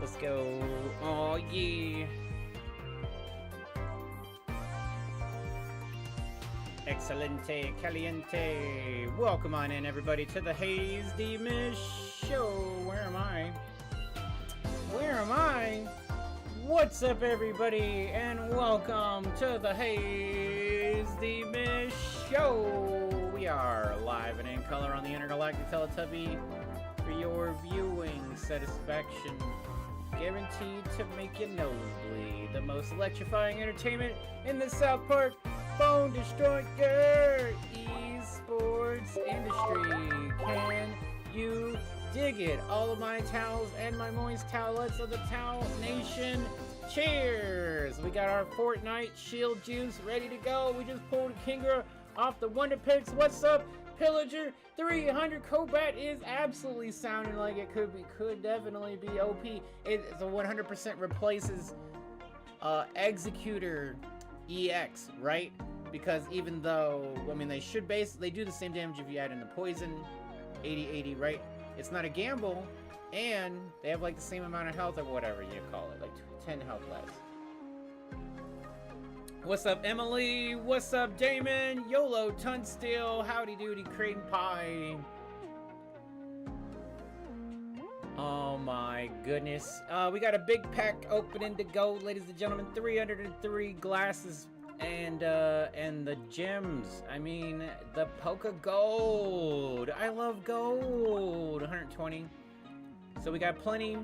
Let's go. Oh, yeah. Excelente, caliente. Welcome on in, everybody, to the Haze Demon Show. Where am I? Where am I? What's up, everybody, and welcome to the Haze Demon Show. We are live and in color on the Intergalactic Teletubby for your viewing satisfaction. Guaranteed to make you nosebleed. The most electrifying entertainment in the South Park Phone Destroyer esports industry. Can you dig it? All of my towels and my moist towelettes of the Towel Nation. Cheers! We got our Fortnite shield juice ready to go. We just pulled Kingra off the Wonder Picks. What's up, Pillager? 300 Crobat is absolutely sounding like it could definitely be OP. It's a 100% replaces Executor EX, right? Because even though, I mean, they do the same damage if you add in the poison, 80-80, right? It's not a gamble, and they have like the same amount of health or whatever you call it, like 10 health less. What's up, Emily? What's up, Damon? YOLO, Tunsteel, howdy doody, Crane Pie. Oh my goodness. We got a big pack opening to go, ladies and gentlemen. 303 glasses and the gems. I mean, the Poké Gold. I love gold. 120. So we got plenty.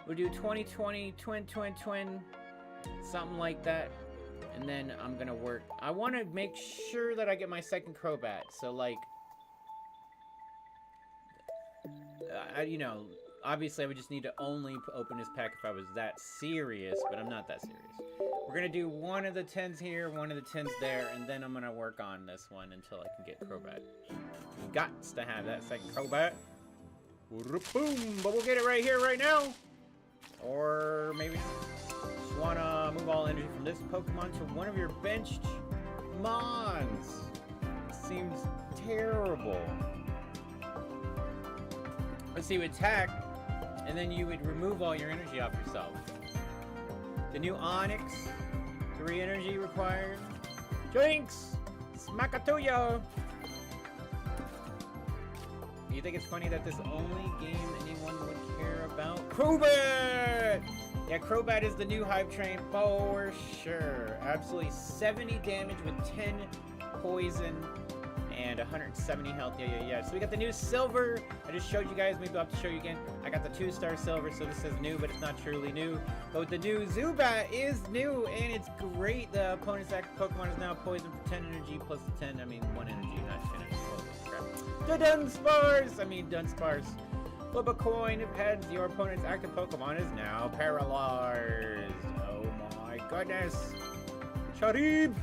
We'll do 20-20, twin, something like that. And then I'm gonna work. I want to make sure that I get my second Crobat. So like, you know, obviously I would just need to only open this pack if I was that serious, but I'm not that serious. We're gonna do one of the 10s here, one of the 10s there, and then I'm gonna work on this one until I can get Crobat. We got to have that second Crobat. Boom! But we'll get it right here, right now. Or maybe not. Just wanna move all energy from this Pokemon to one of your benched Mons. Seems terrible. Let's see, you attack, and then you would remove all your energy off yourself. The new Onyx, 3 energy required. Jinx! Smackatuya! You think it's funny that this only game anyone would care about? Crobat! Yeah, Crobat is the new hype train for sure. Absolutely 70 damage with 10 poison and 170 health. Yeah. So we got the new silver. I just showed you guys. Maybe I'll have to show you again. I got the 2-star silver, so this is new, but it's not truly new. But the new Zubat is new, and it's great. The opponent's active Pokemon is now poison for 10 energy plus the 10. I mean, 1 energy, not 10 energy. The Dunsparce. Flip a coin. If heads, your opponent's active Pokemon is now paralyzed. Oh my goodness. Sharib.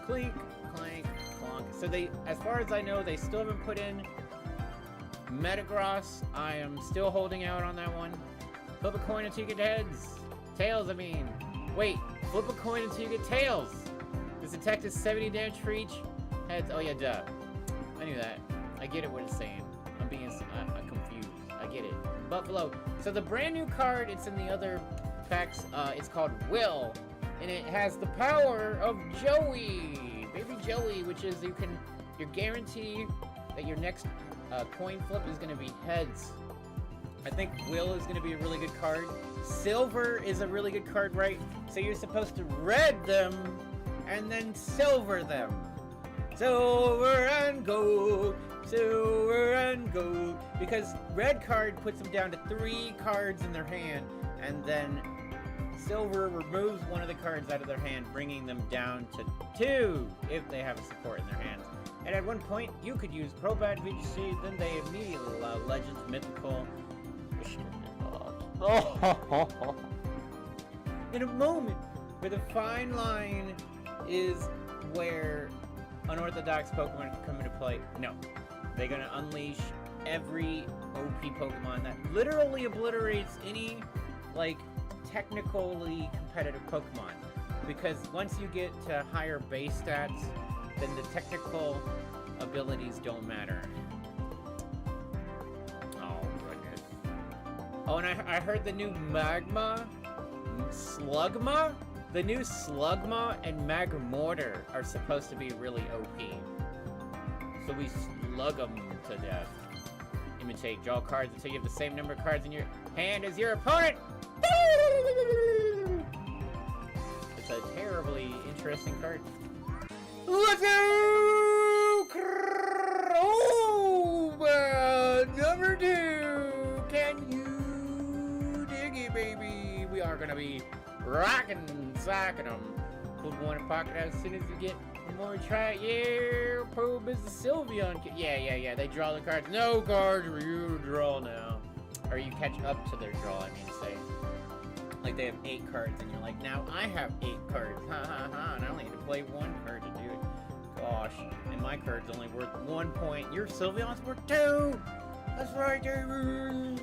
Clink, clank, clonk. So they, as far as I know, they still haven't put in Metagross. I am still holding out on that one. Flip a coin until you get heads. Tails, I mean. Wait, flip a coin until you get tails. This attack is 70 damage for each heads. Oh yeah, duh. I knew that. I get it what it's saying. I'm being confused. I get it. Buffalo. So the brand new card, it's in the other packs. It's called Will. And it has the power of Joey, baby Joey, which is you're guaranteed that your next coin flip is going to be heads. I think Will is going to be a really good card. Silver is a really good card, right? So you're supposed to red them and then silver them. Silver and gold, because red card puts them down to 3 cards in their hand, and then silver removes one of the cards out of their hand, bringing them down to 2 if they have a support in their hands. And at one point, you could use Crobat, VGC, then they immediately allow Legends, Mythical, in a moment where the fine line is where unorthodox Pokemon can come into play. No, they're gonna unleash every OP Pokemon that literally obliterates any, like, technically competitive Pokemon. Because once you get to higher base stats, then the technical abilities don't matter. Oh, goodness. Oh, and I heard the new Slugma? The new Slugma and Magmortar are supposed to be really OP. So we slug them to death. Imitate, draw cards until you have the same number of cards in your hand as your opponent! It's a terribly interesting card. Let's go! Crobat number 2! Can you dig it, baby? We are gonna be rockin' socking them. Put one in pocket as soon as you get more try it. Yeah, probe is the Sylveon. Yeah. They draw the cards. No cards for you to draw now. Or you catch up to their draw, I mean to say. Like they have 8 cards and you're like, now I have 8 cards. And I only need to play 1 card to do it. Gosh. And my card's only worth 1 point. Your Sylveon's worth 2! That's right, dude!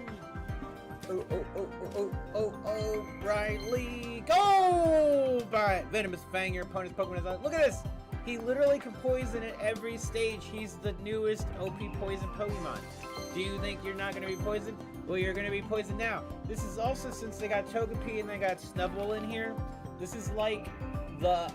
Oh, Riley, go! By Venomous Fang, your opponent's Pokemon is on. Look at this! He literally can poison at every stage. He's the newest OP poison Pokemon. Do you think you're not going to be poisoned? Well, you're going to be poisoned now. This is also, since they got Togepi and they got Snubbull in here, this is like the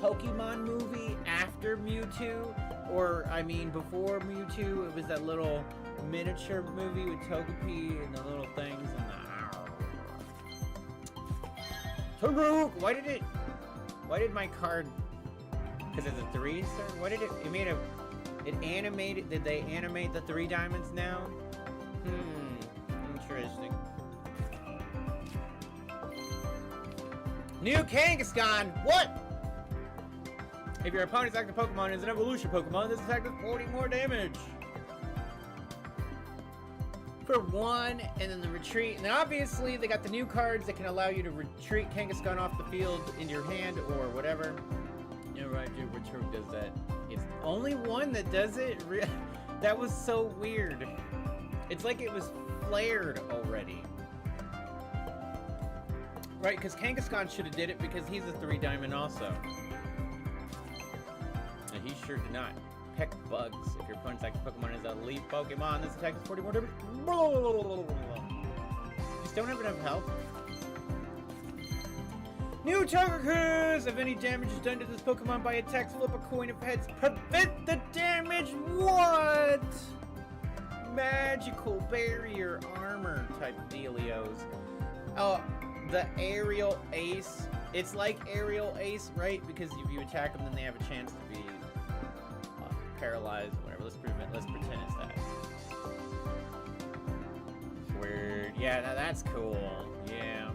Pokemon movie after Mewtwo, or, I mean, before Mewtwo. It was that little miniature movie with Togepi and the little things and the... Taruk! Why did my card... Because it's a 3-star? What did it animated, did they animate the 3 diamonds now? Interesting. New Kangaskhan! What? If your opponent's active Pokemon is an evolution Pokemon, this attack does 40 more damage. For 1, and then the retreat. And then obviously they got the new cards that can allow you to retreat Kangaskhan off the field in your hand or whatever. Yeah, right, dude, Retreat does that. It's the only one that does it? That was so weird. It's like it was flared already. Right, because Kangaskhan should have did it because he's a 3-diamond also. And he sure did not. Peck Bugs. If your opponent's active Pokemon is a leaf Pokemon, this attack is 40 more damage. Just don't have enough health. New Togekiss! If any damage is done to this Pokemon by attack, flip a coin of heads. Prevent the damage! What? Magical barrier armor type dealios. Oh, the Aerial Ace. It's like Aerial Ace, right? Because if you attack them, then they have a chance to be paralyzed or whatever. Let's pretend it's that. Weird. Yeah, now that's cool. Yeah.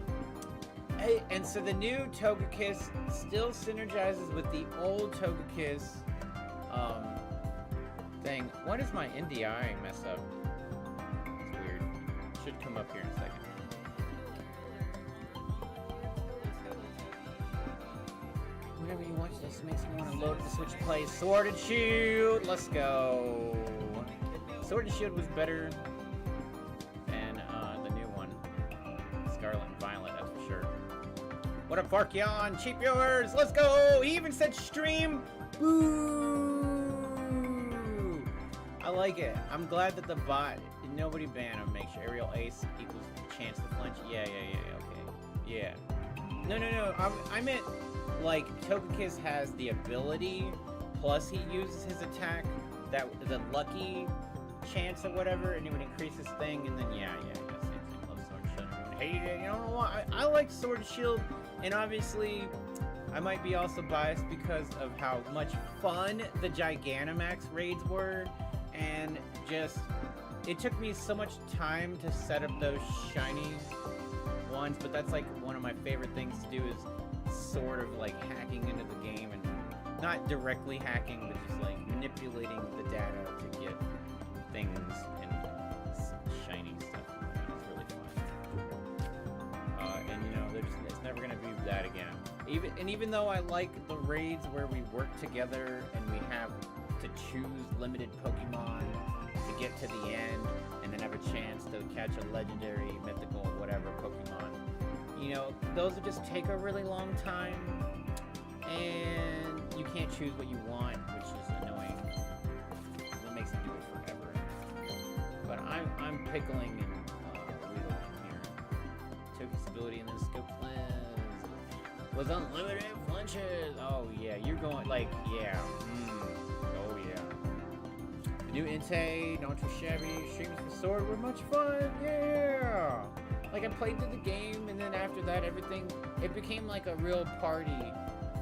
Hey, and so the new Togekiss still synergizes with the old Togekiss thing. Why does my NDI mess up? It's weird. Should come up here in a second. Whenever you watch this, makes me want to load the Switch play Sword and Shield. Let's go. Sword and Shield was better than the new one, Scarlet and Violet, that's for sure. What up, Farkion? Cheap yours. Let's go. He even said stream. Boo. I like it. I'm glad that the bot, nobody banned him. Make sure Aerial Ace equals chance to flinch. Yeah. Okay. Yeah. No. I meant like Togekiss has the ability, plus he uses his attack, that the lucky chance or whatever, and it would increase his thing, and then yeah, same thing. Love Sword and Shield. Everyone hated it. You don't know why. I like Sword and Shield, and obviously I might be also biased because of how much fun the Gigantamax raids were, and just it took me so much time to set up those shiny ones, but that's like one of my favorite things to do is sort of like hacking into the game, and not directly hacking, but just like manipulating the data to get things and shiny stuff. It's really fun. And you know, it's never gonna be that again. Even though I like the raids where we work together and we have to choose limited Pokemon to get to the end, and then have a chance to catch a legendary, mythical, whatever Pokemon. You know, those would just take a really long time, and you can't choose what you want, which is annoying. It makes it do it forever. But I'm pickling and wheeling here. difficulty, and then skill plans. Was unlimited flinches. Oh yeah, you're going like yeah. Oh yeah. The new Inte, not too shabby. Streams for Sword were much fun. Yeah. Like I played through the game, and then after that, it became like a real party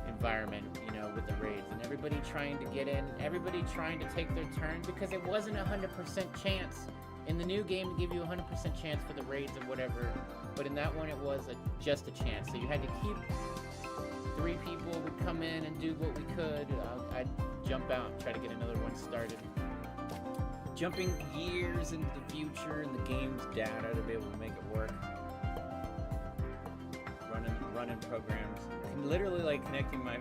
environment, you know, with the raids, and everybody trying to get in, everybody trying to take their turn, because it wasn't 100% chance. In the new game, to give you 100% chance for the raids and whatever, but in that one, it was just a chance. So you had to keep 3 people would come in and do what we could. I'd jump out and try to get another one started. Jumping years into the future and the game's data to be able to make it work. Running programs. Literally like connecting my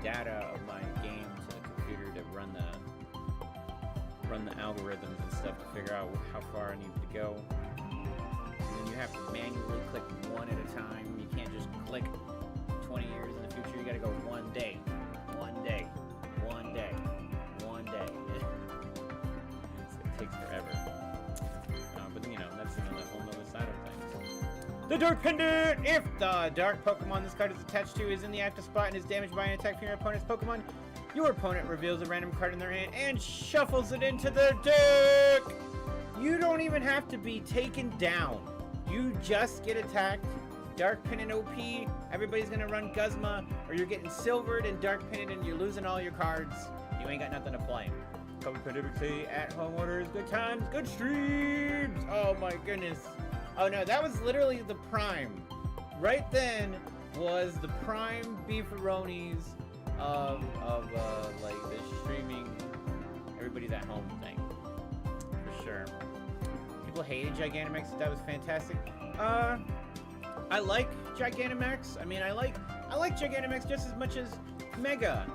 data of my game to the computer to run the algorithms and stuff to figure out how far I needed to go. And then you have to manually click one at a time. You can't just click 20 years in the future. You gotta go one day. It takes forever. But you know, that's another whole nother side of things. The Dark Pendant! If the dark Pokemon this card is attached to is in the active spot and is damaged by an attack from your opponent's Pokemon, your opponent reveals a random card in their hand and shuffles it into their deck! You don't even have to be taken down. You just get attacked. Dark Pendant OP, everybody's gonna run Guzma, or you're getting silvered and Dark Pendant and you're losing all your cards. You ain't got nothing to play. COVID pandemic say at-home orders, good times, good streams! Oh my goodness. Oh no, that was literally the prime. Right then was the prime beefaronis of like the streaming, everybody's at home thing, for sure. People hated Gigantamax, that was fantastic. I like Gigantamax. I mean, I like Gigantamax just as much as Mega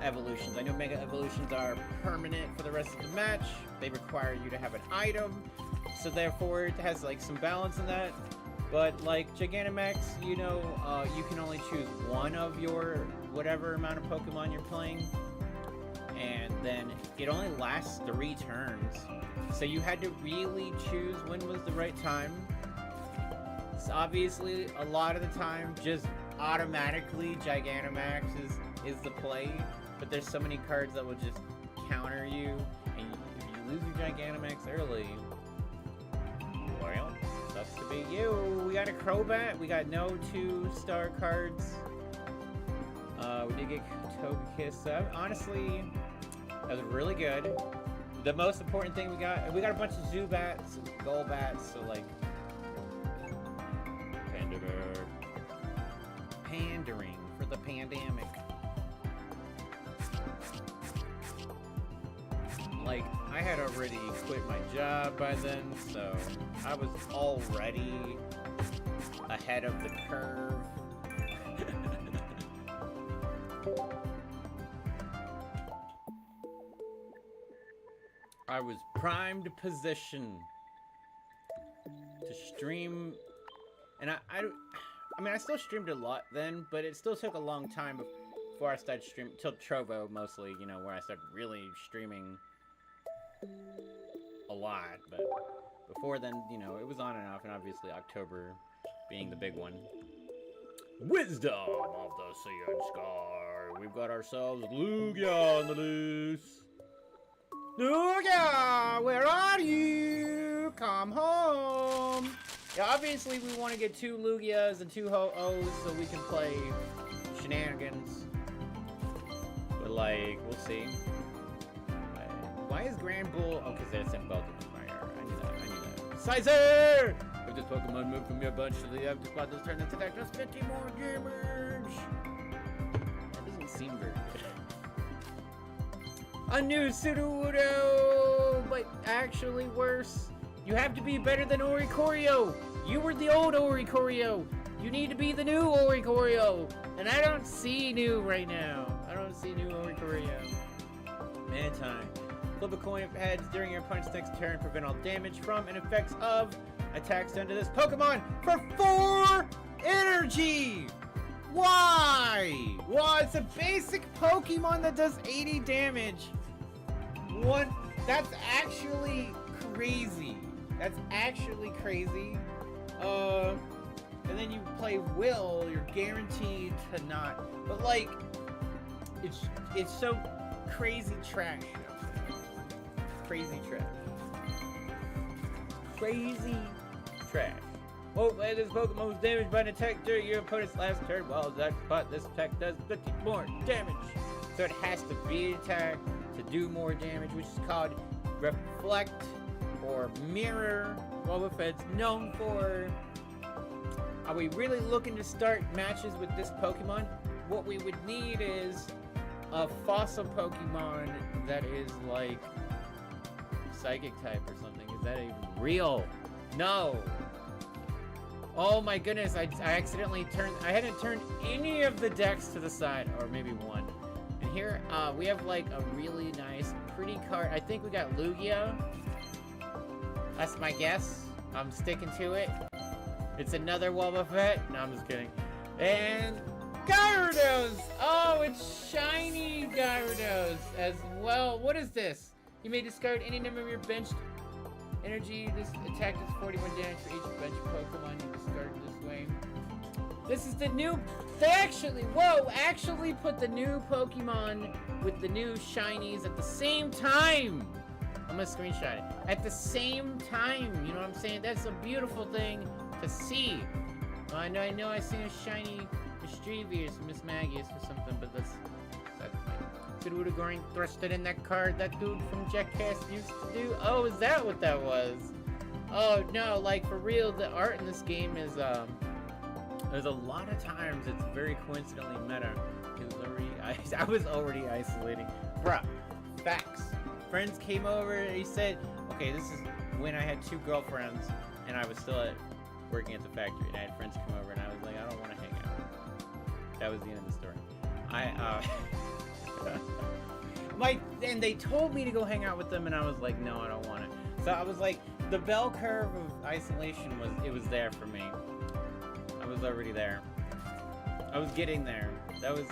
Evolutions. I know Mega Evolutions are permanent for the rest of the match. They require you to have an item, so therefore it has like some balance in that. But like Gigantamax, you know, you can only choose one of your whatever amount of Pokemon you're playing, and then it only lasts 3 turns. So you had to really choose when was the right time. So obviously, a lot of the time, just automatically Gigantamax is the play. But there's so many cards that will just counter you, and if you lose your Gigantamax early, well, sucks to be you. We got a Crobat. We got no 2-star cards. We did get Togekiss. Honestly, that was really good. The most important thing we got a bunch of Zubats, Golbats, so like pandering for the pandemic. Like, I had already quit my job by then, so I was already ahead of the curve. I was primed position to stream, and I mean, I still streamed a lot then, but it still took a long time before I started streaming, till Trovo mostly, you know, where I started really streaming a lot, but before then, you know, it was on and off, and obviously October being the big one. Wisdom of the Sea and Sky. We've got ourselves Lugia on the loose. Lugia, where are you? Come home. Yeah, obviously we want to get 2 Lugias and 2 Ho-Ohs so we can play shenanigans. But like, we'll see. Why is Grand Bull? Oh, because that's in both of them. I knew that. Sizer! If this Pokemon moved from your bunch to the active spot, this turn its attack does 50 more damage. That doesn't seem very good. A new Sudowoodo, but actually worse. You have to be better than Oricorio. You were the old Oricorio. You need to be the new Oricorio. And I don't see new right now. I don't see new Oricorio. Man time. Flip a coin heads during your opponent's next turn. Prevent all damage from and effects of attacks done to this Pokemon for 4 energy. Why? Well, it's a basic Pokemon that does 80 damage. What? That's actually crazy. That's actually crazy. and then you play Will, you're guaranteed to not. But like, it's so crazy trash. Crazy trash. Crazy trash. Oh, this Pokemon was damaged by an attack during your opponent's last turn. Well, but this attack does 50 more damage. So it has to be an attack to do more damage, which is called Reflect or Mirror. What it's known for. Are we really looking to start matches with this Pokemon? What we would need is a fossil Pokemon that is like Psychic type or something. Is that even real? No. Oh my goodness, I accidentally I hadn't turned any of the decks to the side, or maybe one. And here, we have like a really nice, pretty card. I think we got Lugia. That's my guess. I'm sticking to it. It's another Wobbuffet. No, I'm just kidding. And Gyarados! Oh, it's shiny Gyarados as well. What is this? You may discard any number of your benched energy. This attack does 41 damage for each bench Pokemon you discard this way. This is the new... They actually put the new Pokemon with the new shinies at the same time. I'm gonna screenshot it. At the same time, you know what I'm saying? That's a beautiful thing to see. I know I seen a shiny Mischievous, Miss Magius or something, but that's Sudowoodo thrusted in that card that dude from Jackass used to do. Oh, is that what that was? Oh no, like for real, the art in this game is there's a lot of times it's very coincidentally meta. I was already isolating. Bruh, facts. Friends came over and he said, okay, this is when I had 2 girlfriends and I was still working at the factory, and I had friends come over and I was like, I don't want to hang out. That was the end of the story. And they told me to go hang out with them, and I was like, no, I don't want it. So I was like, the bell curve of isolation was there for me. I was already there. I was getting there. That was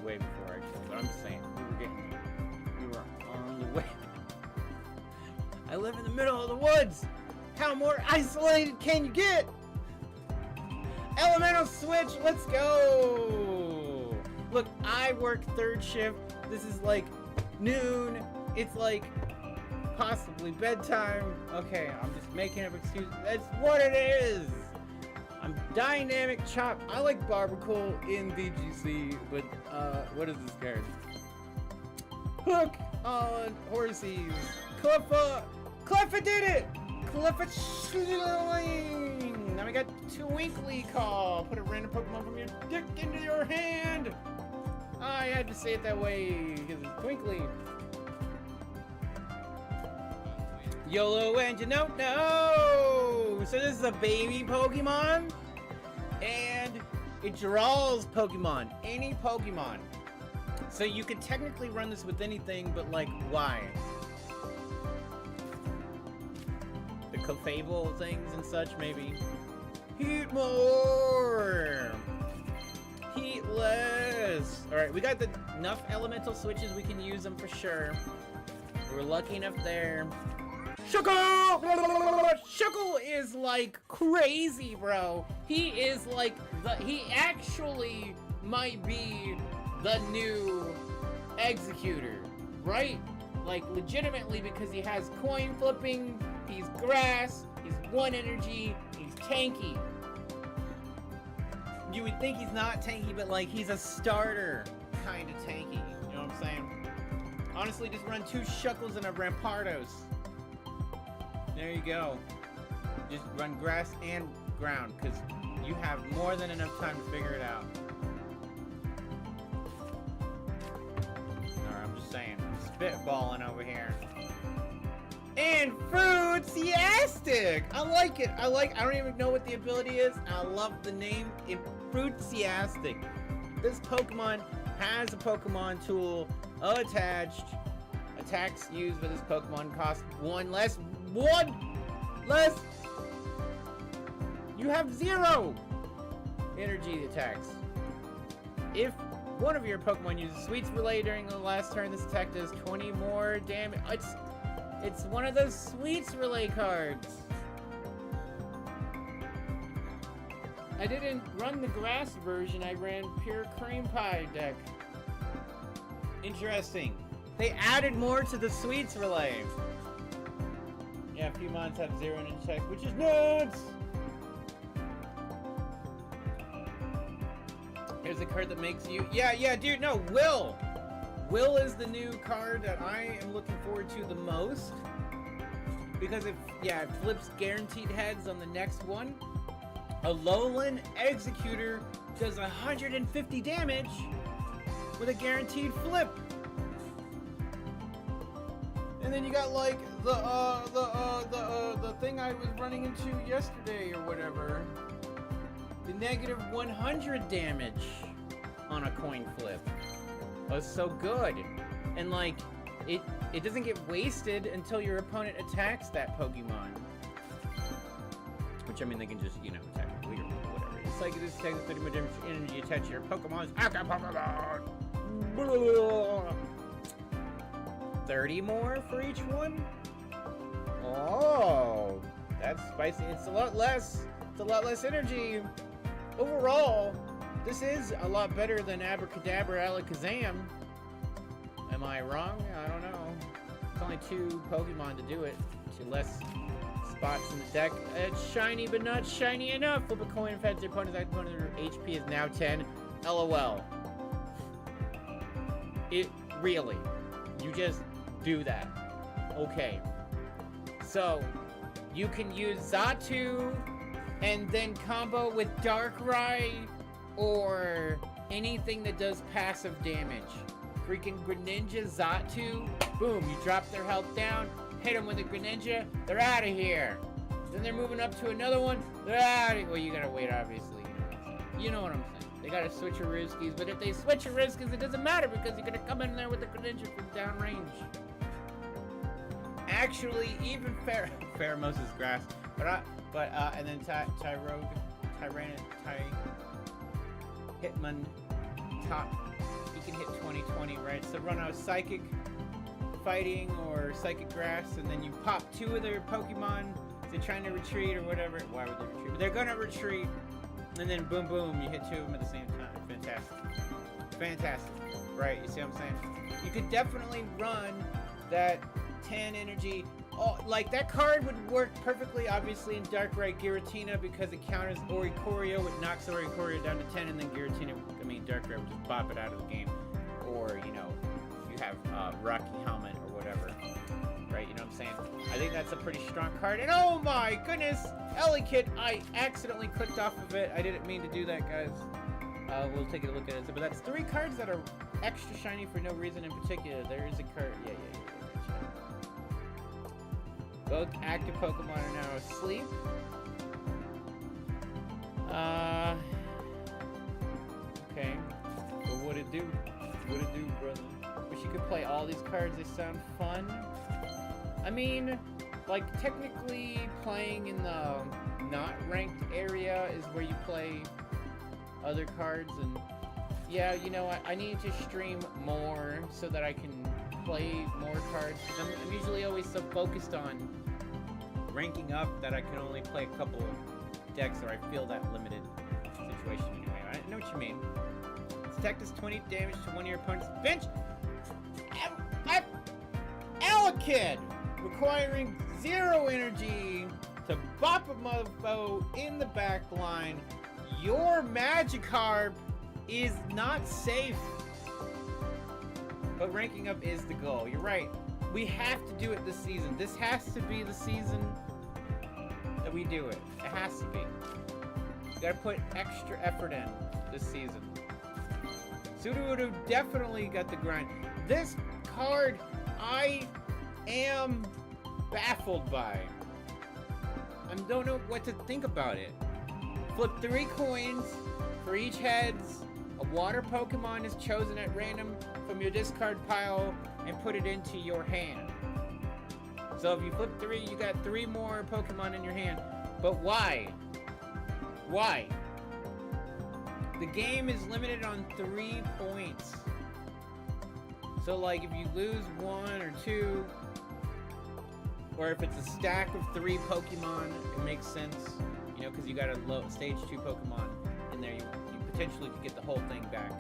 way before, actually. But I'm just saying, we were on the way. I live in the middle of the woods. How more isolated can you get? Elemental switch, let's go. Look, I work 3rd shift. This is like noon. It's like possibly bedtime. Okay, I'm just making up excuses. That's what it is. I'm Dynamic Chop. I like Barbacool in VGC, but what is this card? Hook on Horsies. Cleffa did it! Cleffa Schling! Now we got Twinkly Call. Put a random Pokemon from your dick into your hand. I had to say it that way because it's Twinkly. YOLO and you don't know. So this is a baby Pokemon, and it draws Pokemon, any Pokemon. So you could technically run this with anything, but like, why? The Clefable things and such, maybe. Heat more! Heat less! Alright, we got enough elemental switches, we can use them for sure. We're lucky enough there. Shuckle! Shuckle is like crazy, bro. He is like he actually might be the new Executor, right? Like legitimately, because he has coin flipping, he's grass, he's 1 energy, he's tanky. You would think he's not tanky, but like he's a starter kind of tanky. You know what I'm saying? Honestly, just run 2 Shuckles and a Rampardos. There you go. Just run grass and ground, because you have more than enough time to figure it out. Alright, I'm just saying. I'm spitballing over here. And Fruitiastic! I like it. I don't even know what the ability is. I love the name. Fruitiastic. This Pokemon has a Pokemon tool attached. Attacks used with this Pokemon cost 1 less. You have 0 energy attacks. If one of your Pokemon uses Sweets Relay during the last turn, this attack does 20 more damage. It's one of those Sweets Relay cards. I didn't run the grass version, I ran pure cream pie deck. Interesting. They added more to the sweets relay. Yeah, a few mods have 0 in check, which is nuts! Here's a card that makes you... Yeah, dude, no, Will! Will is the new card that I am looking forward to the most. Because it flips guaranteed heads on the next one. A Lowland Executor does 150 damage with a guaranteed flip. And then you got like the thing I was running into yesterday or whatever. The negative 100 damage on a coin flip. Was so good. And like it doesn't get wasted until your opponent attacks that Pokemon. Which I mean they can just, attack a leader or whatever. It's like this takes 30 much energy to attach your Pokemon's Pokemon. 30 more for each one? Oh, that's spicy. It's a lot less energy. Overall, this is a lot better than Abracadabra Alakazam. Am I wrong? I don't know. It's only 2 Pokemon to do it. 2 less spots in the deck. It's shiny, but not shiny enough. Flip a coin if your opponent's HP is now 10. LOL. It really. You just do that. Okay. So, you can use Xatu and then combo with Darkrai or anything that does passive damage. Freaking Greninja, Xatu, boom, you drop their health down, hit them with a Greninja, they're out of here. Then they're moving up to another one, they're out of here. Well, you gotta wait, obviously. You know what I'm saying. They gotta switch your Riskies, but if they switch your Riskies, it doesn't matter because you're gonna come in there with the Greninja from downrange. Actually, even Pheromosa's grass, and then Hitman, top, he can hit 20/20, right? So run out Psychic Fighting or Psychic Grass, and then you pop 2 of their Pokemon. They're trying to retreat or whatever. Why would they retreat? But they're gonna retreat, and then boom, boom, you hit 2 of them at the same time. Fantastic. Fantastic. Right, you see what I'm saying? You could definitely run that 10 energy. Oh, like that card would work perfectly, obviously, in Darkrai Giratina because it counters Oricorio. It knocks Oricorio down to 10, and then Darkrai would just bop it out of the game. Or, if you have Rocky Helmet or whatever. Right, you know what I'm saying? I think that's a pretty strong card. And oh my goodness! Elekid, I accidentally clicked off of it. I didn't mean to do that, guys. We'll take a look at it. But that's 3 cards that are extra shiny for no reason in particular. There is a card. Yeah. Both active Pokemon are now asleep. Okay. But what'd it do? What'd it do, brother? Wish you could play all these cards. They sound fun. I mean, like, technically playing in the not ranked area is where you play other cards. And, yeah, I need to stream more so that I can play more cards. Because I'm usually always so focused on ranking up that I can only play a couple decks, or I feel that limited situation anyway. I know what you mean. This deck does 20 damage to one of your opponent's bench. Elekid! Requiring 0 energy to bop a mofo in the back line. Your Magikarp is not safe. But ranking up is the goal. You're right. We have to do it this season. This has to be the season that we do it. It has to be. You gotta put extra effort in this season. Sudowoodo definitely got the grind. This card, I am baffled by. I don't know what to think about it. Flip 3 coins for each heads. A water Pokemon is chosen at random from your discard pile and put it into your hand. So if you flip 3, you got 3 more Pokemon in your hand. But why? Why? The game is limited on 3 points. So like if you lose 1 or 2, or if it's a stack of 3 Pokemon, it makes sense. You know, because you got a low stage 2 Pokemon in there, you potentially could get the whole thing back.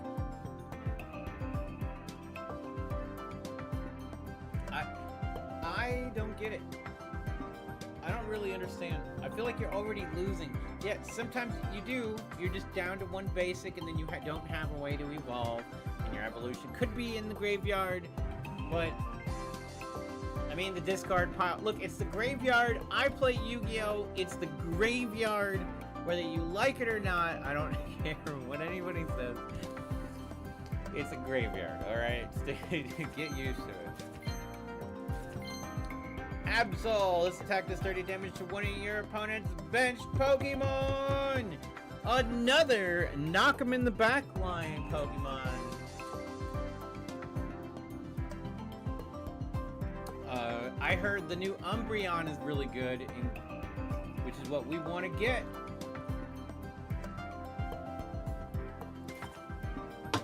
I don't get it. I don't really understand. I feel like you're already losing. Yeah, sometimes you do. You're just down to one basic, and then you don't have a way to evolve, and your evolution could be in the graveyard, but I mean the discard pile. Look, it's the graveyard. I play Yu-Gi-Oh! It's the graveyard. Whether you like it or not, I don't care what anybody says. It's a graveyard, alright? Get used to it. Absol! This attack does 30 damage to one of your opponent's benched Pokemon! Another knock him in the back line Pokemon. I heard the new Umbreon is really good, which is what we want to get.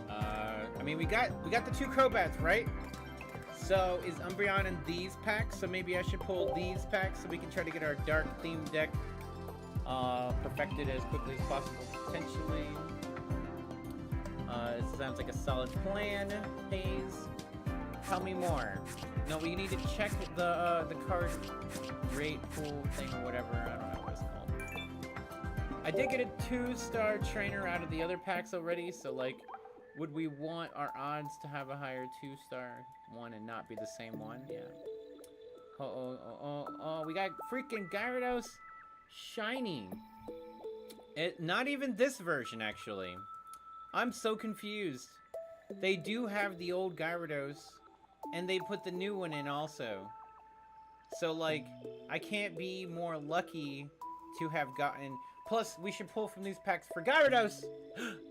I mean, we got the 2 Crobats, right? So is Umbreon in these packs? So maybe I should pull these packs so we can try to get our dark themed deck perfected as quickly as possible, potentially. This sounds like a solid plan, Haze. Tell me more. No, we need to check the card rate pool thing or whatever. I don't know what it's called. I did get a 2-star trainer out of the other packs already, so like, would we want our odds to have a higher 2-star one and not be the same one? Yeah. Oh, we got freaking Gyarados shiny. Not even this version, actually. I'm so confused. They do have the old Gyarados, and they put the new one in also. So, like, I can't be more lucky to have gotten... Plus, we should pull from these packs for Gyarados!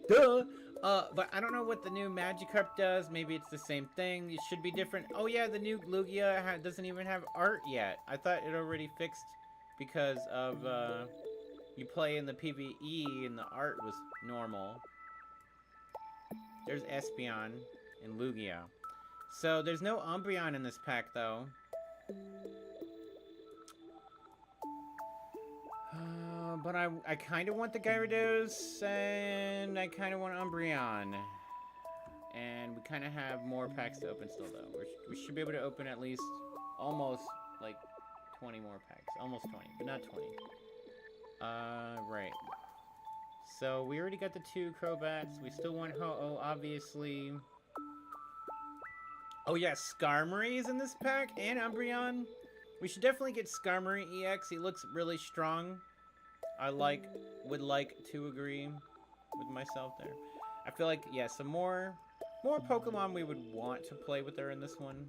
Duh! But I don't know what the new Magikarp does. Maybe it's the same thing. It should be different. Oh yeah, the new Lugia doesn't even have art yet. I thought it already fixed because of, you play in the PvE and the art was normal. There's Espeon and Lugia. So there's no Umbreon in this pack though. But I kind of want the Gyarados, and I kind of want Umbreon. And we kind of have more packs to open still, though. We should be able to open at least almost, like, 20 more packs. Almost 20, but not 20. Right. So, we already got the 2 Crobats. We still want Ho-Oh, obviously. Oh, yeah, Skarmory is in this pack, and Umbreon. We should definitely get Skarmory EX. He looks really strong. I would like to agree with myself there. I feel like, yeah, some more Pokemon we would want to play with her in this one.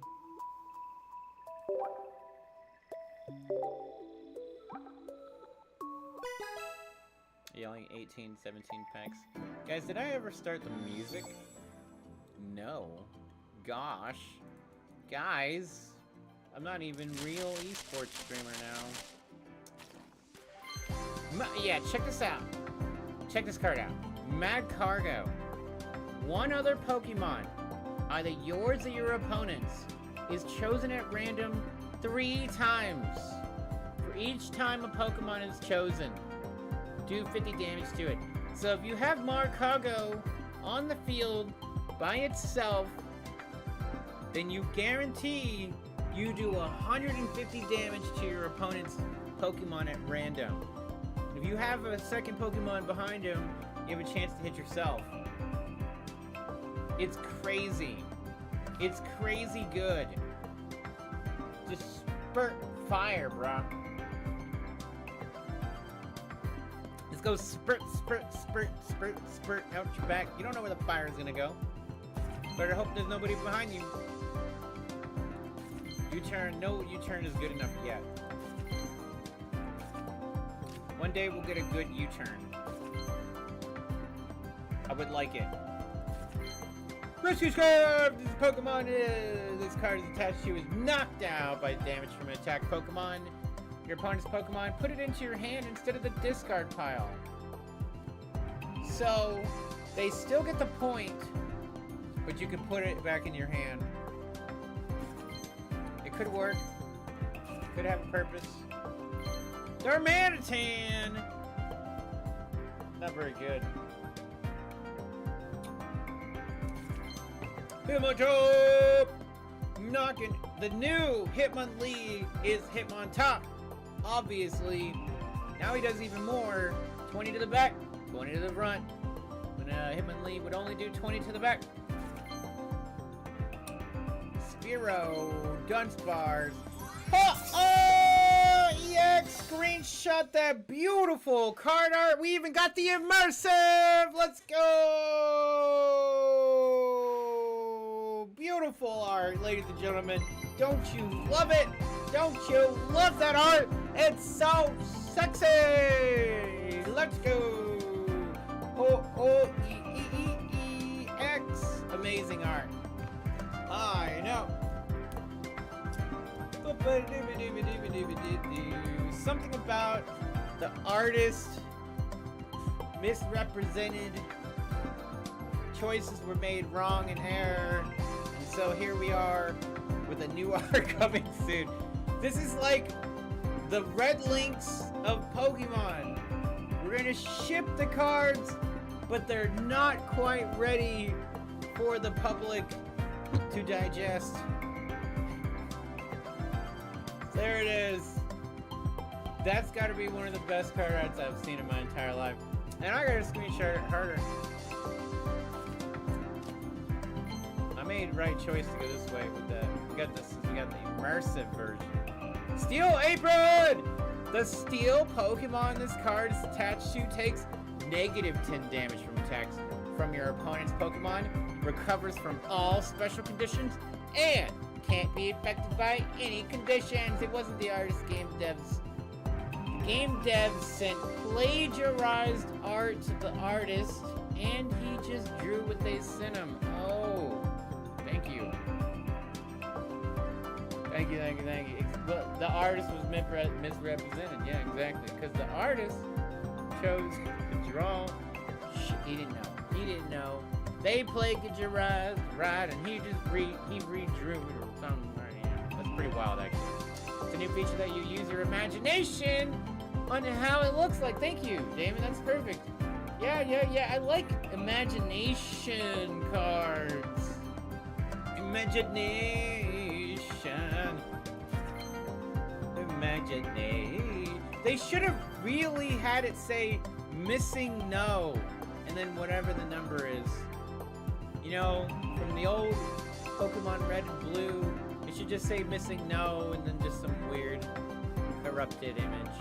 Yeah, only 18, 17 packs. Guys, did I ever start the music? No. Gosh. Guys, I'm not even real esports streamer now. Yeah, check this out. Check this card out. Mad Cargo. One other Pokemon, either yours or your opponent's, is chosen at random 3 times. For each time a Pokemon is chosen, do 50 damage to it. So if you have Marcargo on the field by itself, then you guarantee you do 150 damage to your opponent's Pokemon at random. If you have a second Pokemon behind him, you have a chance to hit yourself. It's crazy. It's crazy good. Just spurt fire, bruh. Just go spurt, spurt, spurt, spurt, spurt out your back. You don't know where the fire is gonna go. Better hope there's nobody behind you. U-turn, no U-turn is good enough yet. One day we'll get a good U-turn. I would like it. Rescue card! This Pokemon this card is attached to is knocked out by damage from an attack Pokemon. Your opponent's Pokemon, put it into your hand instead of the discard pile. So, they still get the point, but you can put it back in your hand. It could work. Could have a purpose. Darmanitan! Not very good. Hitmontop! Knocking. The new Hitmonlee is Hitmontop. Obviously. Now he does even more. 20 to the back, 20 to the front. When Hitmonlee would only do 20 to the back. Spiro, Dunsparce. Oh, EX screenshot that beautiful card art. We even got the immersive. Let's go. Beautiful art, ladies and gentlemen. Don't you love it? Don't you love that art? It's so sexy. Let's go. O-O-E-E-E-E-X. Amazing art. I know. Something about the artist misrepresented. Choices were made wrong in error. And so here we are with a new art coming soon. This is like the Red Links of Pokemon. We're gonna ship the cards, but they're not quite ready for the public to digest. There it is. That's gotta be one of the best card arts I've seen in my entire life. And I gotta screenshot it harder. I made the right choice to go this way with that. We got the immersive version. Steel Apron! The steel Pokemon this card is attached to takes negative 10 damage from attacks from your opponent's Pokemon, recovers from all special conditions, and can't be affected by any conditions. It wasn't the artist, game devs. Game devs sent plagiarized art to the artist, and he just drew what they sent him. Oh, thank you. Thank you. Well, the artist was misrepresented. Yeah, exactly. Because the artist chose to draw. He didn't know. They plagiarized, right? And he just redrew it or something. Right? Yeah, that's pretty wild, actually. It's a new feature that you use your imagination on how it looks like. Thank you, Damon. That's perfect. Yeah. I like imagination cards. Imagination. They should have really had it say missing no, and then whatever the number is. You know, from the old Pokemon Red and Blue, it should just say missing no, and then just some weird corrupted image.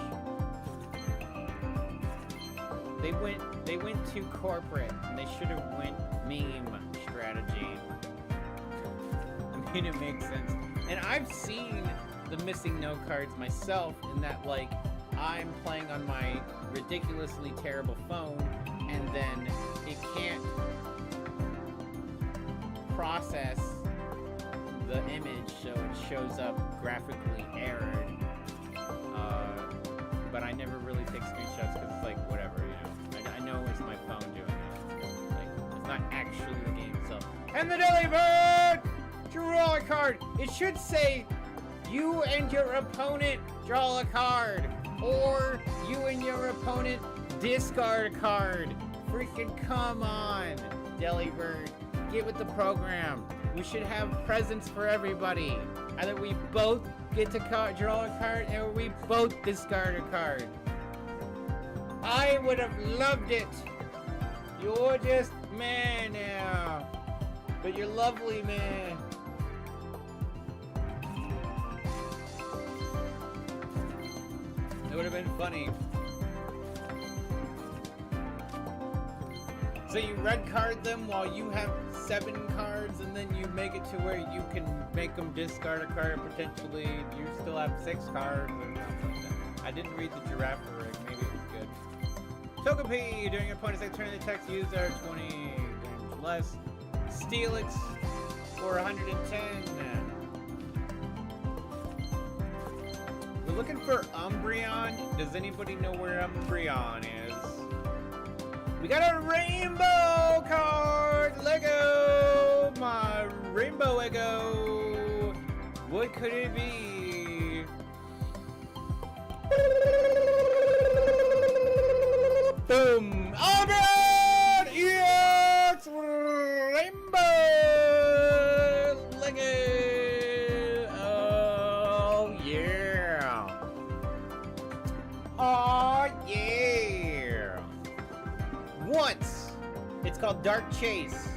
They went too corporate, and they should have went meme strategy. I mean, it makes sense. And I've seen the missing no cards myself, in that, like, I'm playing on my ridiculously terrible phone, and then it can't process the image, so it shows up graphically errored. But I never really take screenshots because it's like, whatever, you know. I know it's my phone doing it. Like, it's not actually the game itself. And the Daily Bird! Draw a card! It should say, you and your opponent draw a card. Or, you and your opponent discard a card. Freaking come on, Delibird. Get with the program. We should have presents for everybody. Either we both get to draw a card, or we both discard a card. I would have loved it. You're just man now. But you're lovely, man. It would have been funny. So you red card them while you have 7 cards, and then you make it to where you can make them discard a card, and potentially you still have 6 cards or something like that. I didn't read the giraffe rig. Maybe it was good. Togepi, during your opponent's turn, the text used are 20 damage less. Steelix for 110. We're looking for Umbreon. Does anybody know where Umbreon is? We got a rainbow card! Lego! My rainbow Ego! What could it be? Boom! Umbreon EX Rainbow Legend. Oh yeah. Oh yeah. Once, it's called Dark Chase.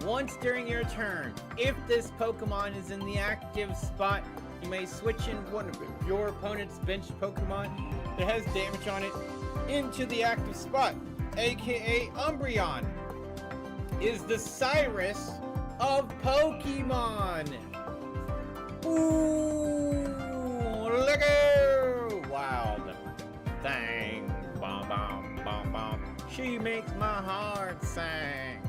Once during your turn, if this Pokemon is in the active spot, you may switch in one of your opponent's bench Pokemon that has damage on it into the active spot, aka Umbreon is the Cyrus of Pokemon. Ooh, look at wild thing, bom bom bom bom. She makes my heart sing.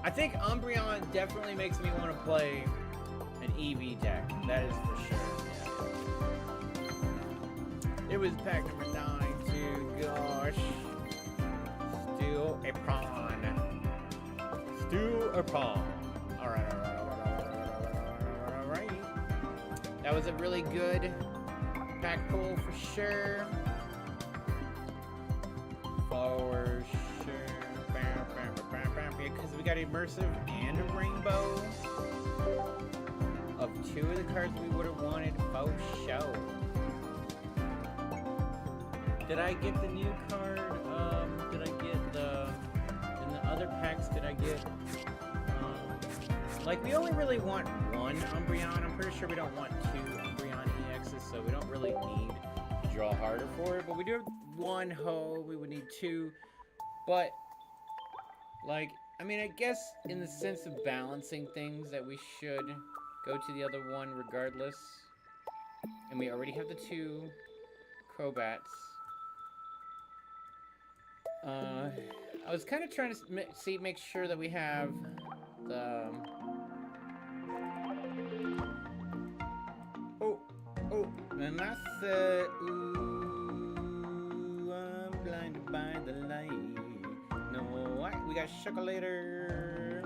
I think Umbreon definitely makes me want to play an EV deck. That is for sure. Yeah. It was pack number 9 too. Gosh. Still a pawn. Still a pawn. Alright. That was a really good pack pull for sure. For sure. Because we got immersive and a rainbow of 2 of the cards we would have wanted. Oh, show. Did I get the new card? Did I get the... In the other packs, did I get... like, we only really want 1 Umbreon. I'm pretty sure we don't want 2 Umbreon EXs, so we don't really need to draw harder for it. But we do have 1 Ho. We would need 2. But, like, I mean, I guess in the sense of balancing things that we should go to the other one regardless. And we already have the 2 Crobats. I was kind of trying to make sure that we have the... And I said, ooh, I'm blinded by the light. No, we got Chocolator.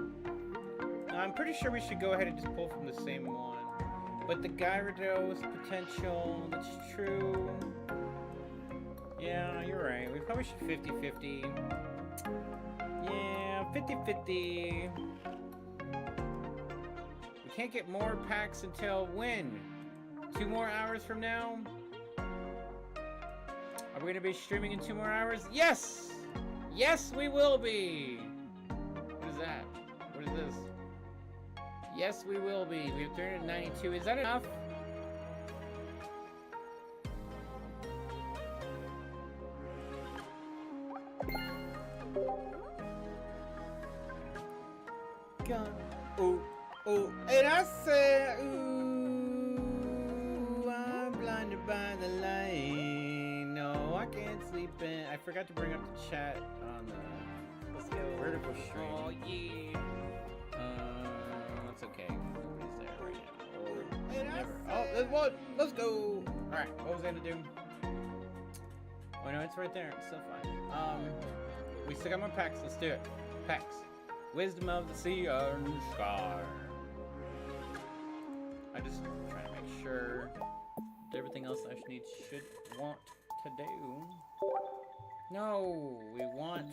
I'm pretty sure we should go ahead and just pull from the same one. But the Gyarados potential, that's true. Yeah, you're right. We probably should 50-50. Yeah, 50-50. We can't get more packs until when? 2 more hours from now? Are we going to be streaming in 2 more hours? Yes! Yes, we will be! What is that? What is this? Yes, we will be. We have 392. Is that enough? God. Oh, oh, and I said, ooh, I'm blinded by the light. No, I can't sleep in. I forgot to bring up the chat on the vertical stream. Oh, yeah. That's okay. Nobody's there right now. Or never. Oh, there's one. Let's go. All right, what was I gonna do? Oh no, it's right there. It's still fine. We still got more packs. Let's do it. Packs. Wisdom of the Sea and Sky. I just trying to make sure that everything else I should want to do. No, we want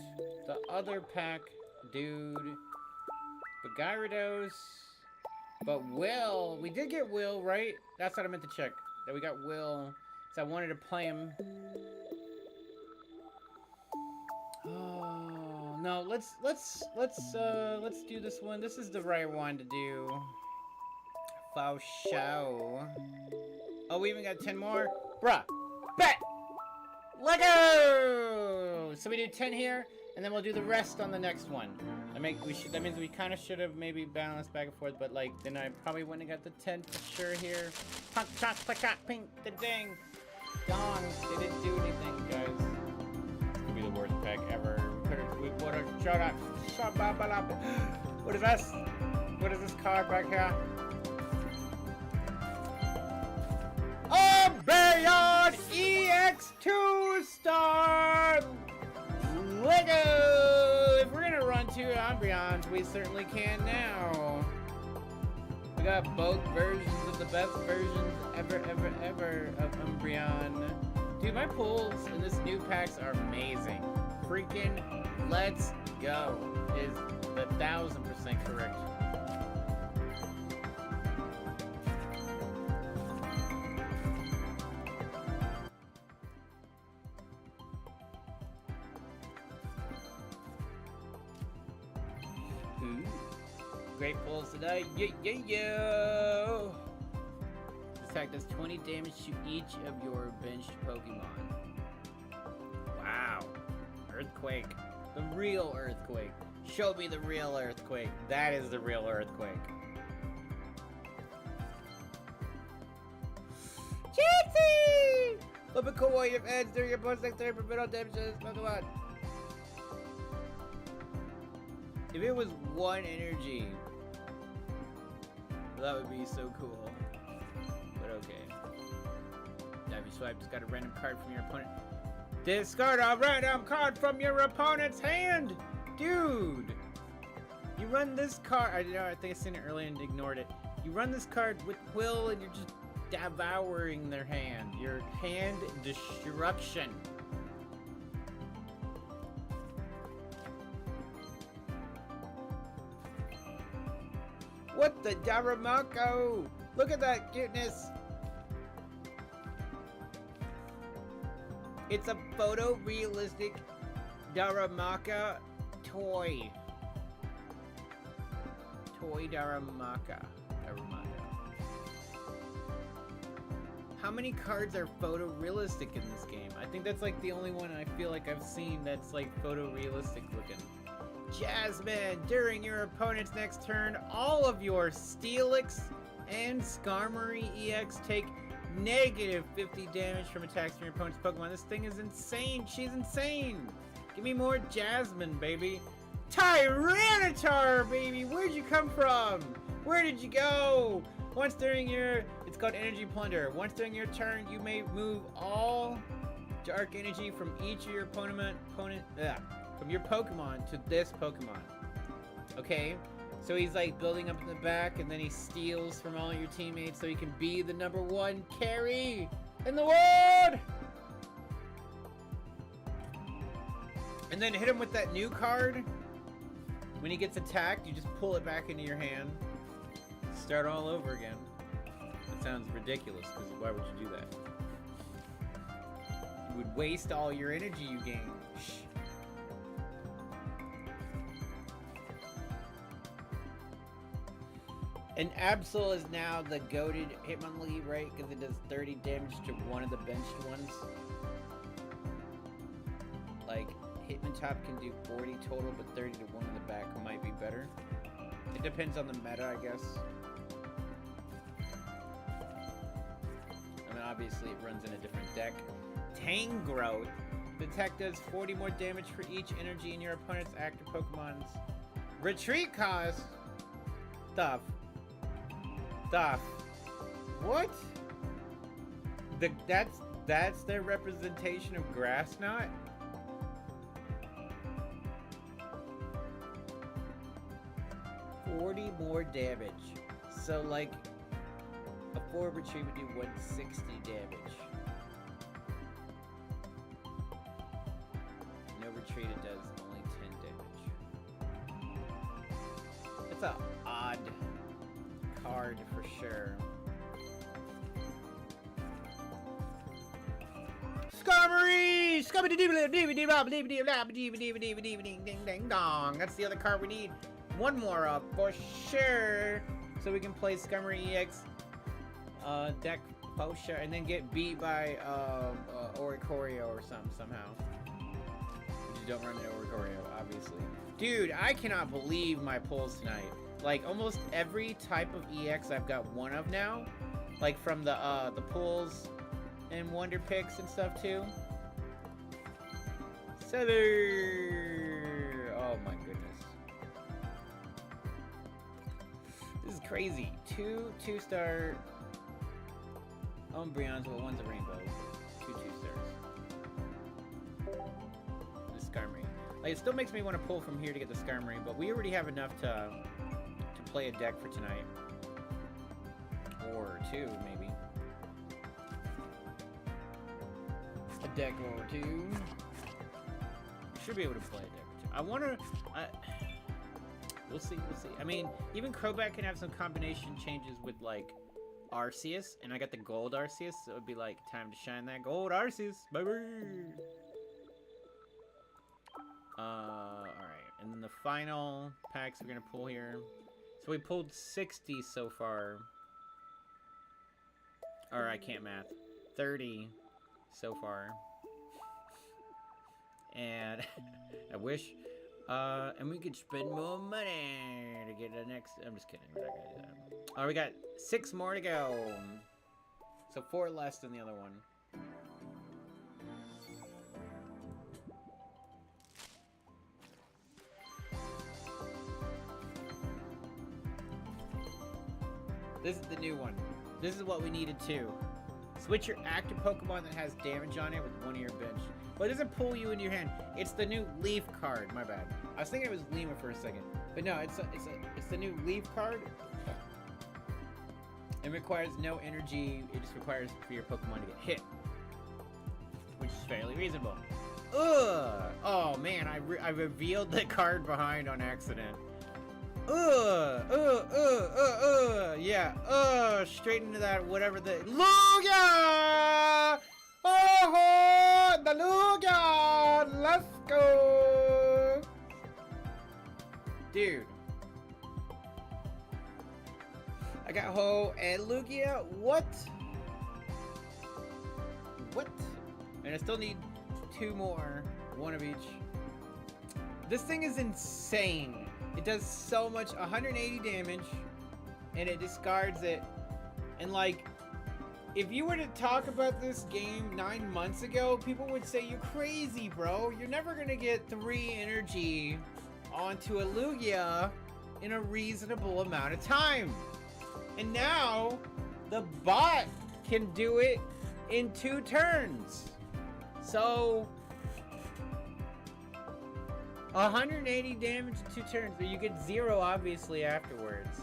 the other pack, dude. But Gyarados. But Will, we did get Will, right? That's what I meant to check. That we got Will. So I wanted to play him. Oh no, let's do this one. This is the right one to do. For show. Oh, we even got 10 more? Bruh. Bet! Let go! So we do 10 here, and then we'll do the rest on the next one. That means we kind of should have maybe balanced back and forth, but like, then I probably wouldn't have got the 10 for sure here. Punk, chop, click, pink, the ding. Dong. They didn't do anything, guys. This could be the worst pack ever. We would have shut up. What is this? What is this card back here? Umbreon EX 2-star Lego! If we're gonna run 2 Umbreons, we certainly can now. We got both versions of the best versions ever of Umbreon. Dude, my pulls in this new packs are amazing. Freaking Let's go. Is 1000% correct. Ooh. Great pulls today. Yo. This attack does 20 damage to each of your benched Pokemon. Wow. Earthquake. The real earthquake. Show me the real earthquake. That is the real earthquake. Chitsy! Flip a cool while you have edge during your opponent's next turn, prevent all damage to this Pokemon. If it was one energy, that would be so cool. But okay. Now if you swipe, discard a random card from your opponent. Discard a random card from your opponent's hand! Dude! You run this card. I think I seen it earlier and ignored it. You run this card with will and you're just devouring their hand. Your hand destruction. What the Daramako? Look at that cuteness! It's a photorealistic Daramaka toy. Toy Daramaka. How many cards are photorealistic in this game? I think that's like the only one I feel like I've seen that's like photorealistic looking. Jasmine, during your opponent's next turn, all of your Steelix and Skarmory EX take negative 50 damage from attacks from your opponent's Pokemon. This thing is insane. She's insane. Give me more Jasmine, baby. Tyranitar, baby. Where'd you come from? Where did you go? Once during your... It's called Energy Plunder. Once during your turn, you may move all dark energy from each of your from your Pokemon to this Pokemon. Okay? So he's like building up in the back, and then he steals from all your teammates so he can be the #1 carry in the world! And then hit him with that new card. When he gets attacked, you just pull it back into your hand. Start all over again. That sounds ridiculous, because why would you do that? You would waste all your energy you gain. Shh. And Absol is now the goated Hitmonlee, right? Because it does 30 damage to one of the benched ones. Like, Hitmontop can do 40 total, but 30 to one in the back might be better. It depends on the meta, I guess. I mean, obviously it runs in a different deck. Tangrowth. The attack does 40 more damage for each energy in your opponent's active Pokemon's retreat cost. Stuff. What? That's their representation of Grass Knot? More damage. So like a 4 retreat would do 160 damage. No retreat it does only 10 damage. It's an odd card for sure. Skarmory! That's the other card we need. One more up for sure, so we can play Skarmory EX deck potion and then get beat by Oricorio or something somehow. You don't run into Oricorio, obviously. Dude, I cannot believe my pulls tonight. Like almost every type of EX I've got one of now, like from the pulls and Wonder Picks and stuff too. Oh my goodness. This is crazy. Two 2-star Umbreons, well, one's a rainbow. 2 2-stars. The Skarmory. Like, it still makes me want to pull from here to get the Skarmory, but we already have enough to play a deck for tonight. Or 2, maybe. A deck or 2. Should be able to play a deck or 2. I wonder. We'll see. We'll see. I mean, even Crobat can have some combination changes with like Arceus, and I got the gold Arceus, so it would be like time to shine that gold Arceus, baby. All right, and then the final packs we're gonna pull here. So we pulled 60 so far. Or I can't math. 30 so far. And I wish. And we could spend more money to get the next. I'm just kidding. We're not gonna do that. All right, we got 6 more to go. So 4 less than the other one. This is the new one. This is what we needed too. Switch your active Pokemon that has damage on it with one of your bench. But it doesn't pull you into your hand. It's the new Leaf card. My bad. I was thinking it was Lima for a second, but no, it's the new Leaf card. It requires no energy. It just requires for your Pokemon to get hit, which is fairly reasonable. Ugh! Oh man, I revealed the card behind on accident. Yeah, straight into that, whatever the Lugia! Oh, the Lugia! Let's go! Dude. I got Ho and Lugia. What? What? And I still need 2 more. 1 of each. This thing is insane. It does so much, 180 damage, and it discards it. And like, if you were to talk about this game 9 months ago, people would say, you're crazy, bro. You're never gonna get 3 energy onto a Lugia in a reasonable amount of time. And now, the bot can do it in 2 turns. So 180 damage in 2 turns, but you get 0 obviously afterwards.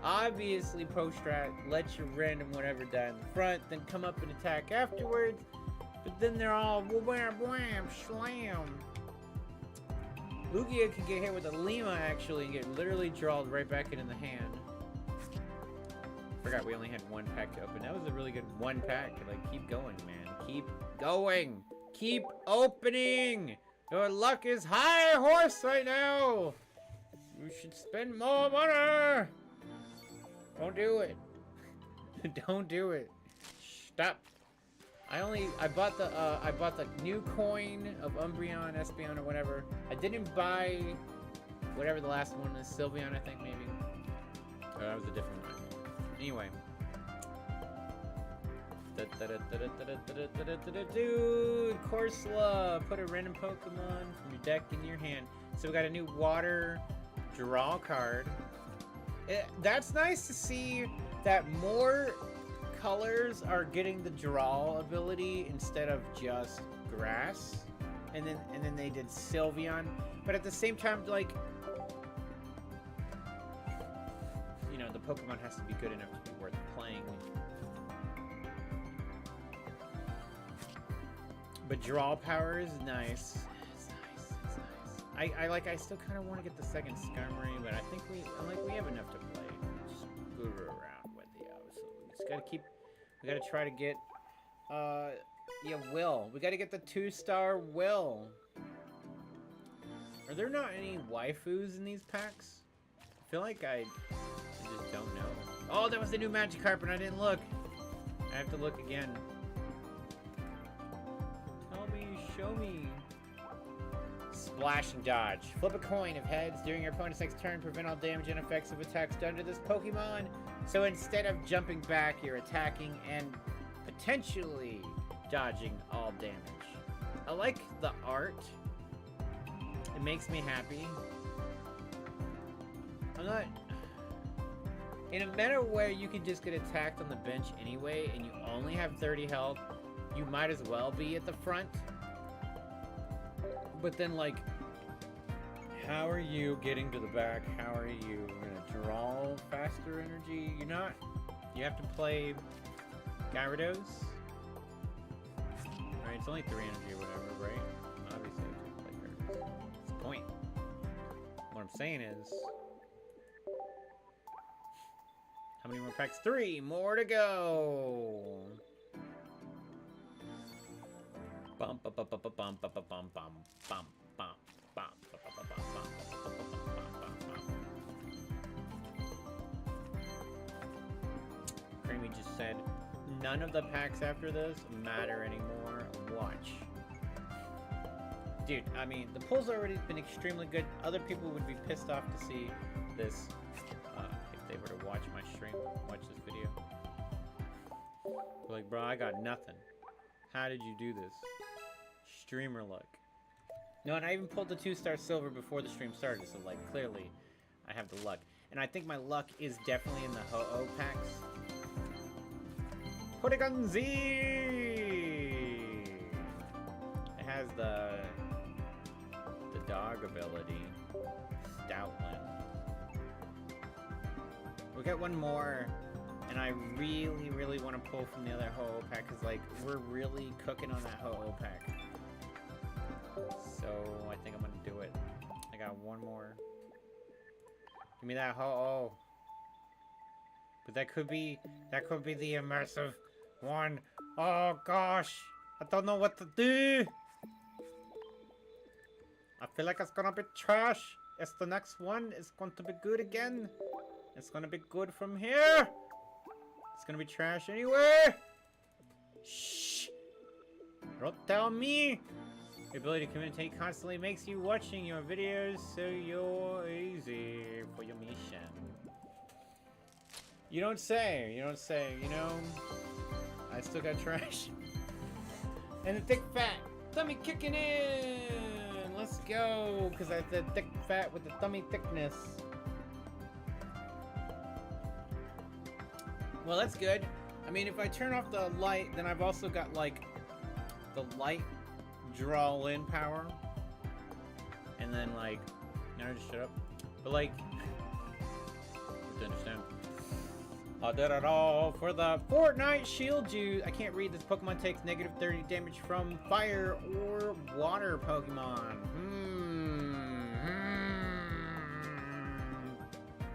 Obviously, Pro Strat lets your random whatever die in the front, then come up and attack afterwards. But then they're all wham, wham, slam. Lugia can get hit with a Lima actually and get literally drawled right back into the hand. Forgot we only had 1 pack to open. That was a really good 1 pack. Like, keep going, man. Keep going. Keep opening. Your luck is high horse right now. You should spend more money. Don't do it. Don't do it. Stop. I bought the new coin of Umbreon, Espeon, or whatever. I didn't buy whatever the last one is, Sylveon, I think maybe. Oh, that was a different one. Anyway. Dude, Corsola, put a random Pokemon from your deck in your hand. So we got a new water draw card. That's nice to see that more colors are getting the draw ability instead of just grass. And then they did Sylveon. But at the same time, like, you know, the Pokemon has to be good enough to be worth playing. But draw power is nice. It's nice. It's nice. I still kind of want to get the second Skarmory, but I think we have enough to play. Just screw around with the so we just gotta keep. We gotta try to get. Yeah, Will. We gotta get the 2-star Will. Are there not any waifus in these packs? I feel like I just don't know. Oh, that was the new Magikarp, and I didn't look. I have to look again. Show me. Splash and dodge. Flip a coin of heads during your opponent's next turn. Prevent all damage and effects of attacks done to this Pokemon. So instead of jumping back, you're attacking and potentially dodging all damage. I like the art. It makes me happy. I'm not... In a meta where you can just get attacked on the bench anyway and you only have 30 health, you might as well be at the front. But then, like, how are you getting to the back? How are you gonna draw faster energy? You're not. You have to play Gyarados. Right, it's only 3 energy or whatever, right? Obviously, you have to play Gyarados. What's the point? I'm saying is... How many more packs? 3 more to go! Bum bum bum bum bum bum bum bum bum bum bum bum bum bum. Creamy just said, none of the packs after this matter anymore. Watch. Dude, I mean, the pull's already been extremely good. Other people would be pissed off to see this if they were to watch my stream, watch this video. Like, bro, I got nothing. How did you do this? Streamer luck. No, and I even pulled the 2-star silver before the stream started, so, like, clearly I have the luck. And I think my luck is definitely in the Ho-Oh packs. Pokémon Z! It has the dog ability. Stoutland. We'll get one more. And I really, really want to pull from the other Ho-Oh pack, because, like, we're really cooking on that Ho-Oh pack. So, I think I'm going to do it. I got one more. Give me that Ho-Oh. But that could be the immersive one. Oh, gosh. I don't know what to do. I feel like it's going to be trash. It's the next one. It's going to be good again. It's going to be good from here. It's gonna be trash anyway. Shh! Don't tell me! The ability to communicate constantly makes you watching your videos so you're easy for your mission. You don't say, you know? I still got trash. And the thick fat! Tummy kicking in! Let's go! Because I have the thick fat with the tummy thickness. Well, that's good. I mean, if I turn off the light, then I've also got, like, the light draw-in power. And then, like... No, just shut up. But, like... You have to understand. I did it all for the Fortnite Shield Juice. I can't read this. Pokemon takes negative 30 damage from fire or water Pokemon.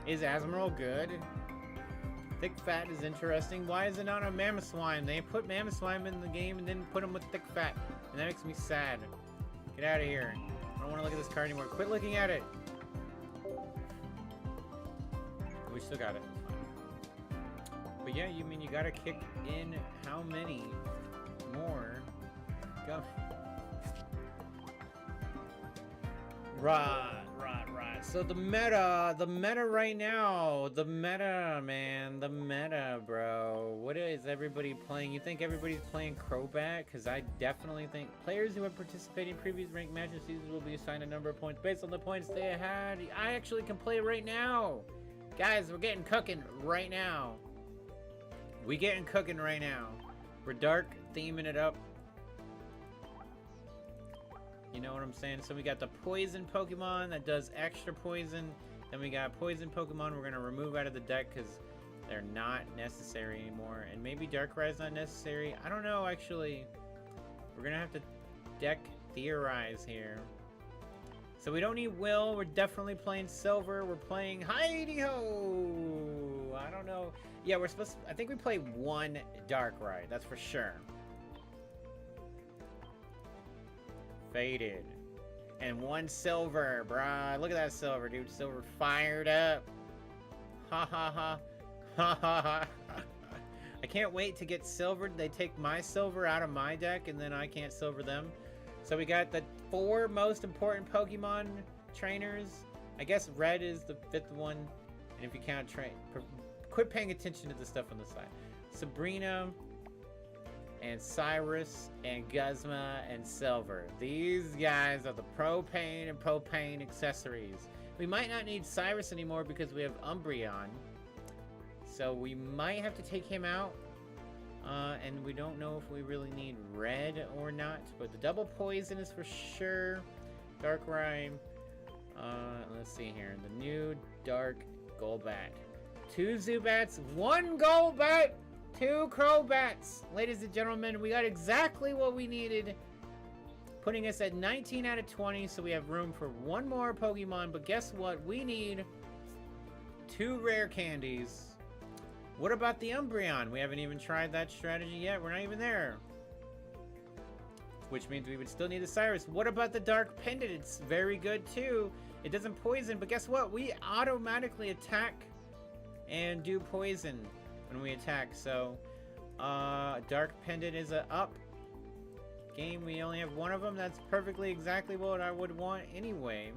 Is Azumarill good? Thick fat is interesting. Why is it not a Mammothswine? They put Mammothswine in the game and then put them with thick fat. And that makes me sad. Get out of here. I don't want to look at this card anymore. Quit looking at it. We still got it. It's fine. But yeah, you mean you gotta kick in how many more? Go. Right. So the meta right now, the meta, man, the meta, bro. What is everybody playing? You think everybody's playing Crobat? Because I definitely think players who have participated in previous ranked matches seasons will be assigned a number of points based on the points they had. I actually can play right now. Guys, we're getting cooking right now. We getting cooking right now. We're dark theming it up. You know what I'm saying? So we got the poison Pokemon that does extra poison. Then we got poison Pokemon we're going to remove out of the deck because they're not necessary anymore. And maybe Darkrai's not necessary. I don't know, actually. We're going to have to deck theorize here. So we don't need Will. We're definitely playing Silver. We're playing Heidi-Ho! I don't know. Yeah, we're supposed to... I think we play one Darkrai. That's for sure. Faded. And one Silver, bruh. Look at that Silver, dude. Silver fired up. Ha ha ha. Ha ha ha. I can't wait to get Silvered. They take my Silver out of my deck, and then I can't Silver them. So we got the 4 most important Pokemon trainers. I guess Red is the 5th one. And if you count quit paying attention to the stuff on the side. Sabrina... and Cyrus, and Guzma, and Silver. These guys are the propane and propane accessories. We might not need Cyrus anymore because we have Umbreon. So we might have to take him out. And we don't know if we really need Red or not. But the double poison is for sure. Darkrai. Let's see here. The new Dark Golbat. 2 Zubats, 1 Golbat! 2 Crobats! Ladies and gentlemen, we got exactly what we needed putting us at 19 out of 20, so we have room for one more Pokemon. But guess what? We need 2 rare candies. What about the Umbreon? We haven't even tried that strategy yet. We're not even there. Which means we would still need a Cyrus. What about the Dark Pendant? It's very good too. It doesn't poison, but guess what? We automatically attack and do poison when we attack. So, Dark Pendant is a up. Game, we only have one of them. That's perfectly exactly what I would want anyway.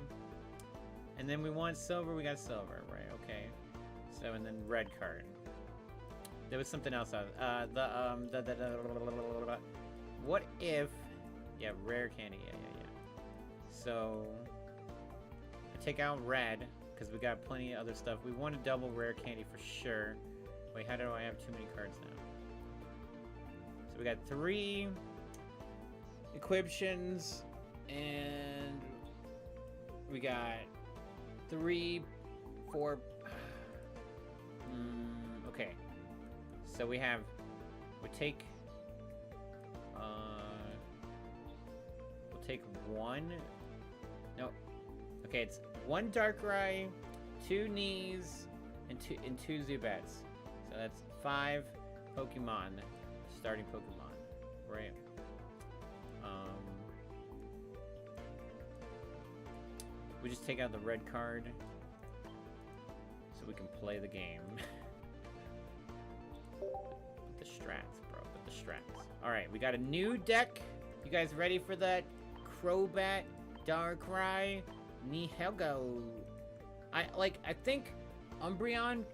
And then we want silver. We got silver, right? Okay. So, and then red card. There was something else. What if... Yeah, rare candy. Yeah. So, I take out red, because we got plenty of other stuff. We want a double rare candy for sure. Wait, how do I have too many cards now? So we got 3 equiptions, and we got 3, 4... okay. So we have... We'll take 1... No. Okay, it's 1 Darkrai, 2 Knees, and 2 Zubats. So that's 5 Pokemon. Starting Pokemon. Right. We just take out the red card so we can play the game. With the strats, bro. With the strats. Alright, we got a new deck. You guys ready for that? Crobat, Darkrai, Nihilego. I think Umbreon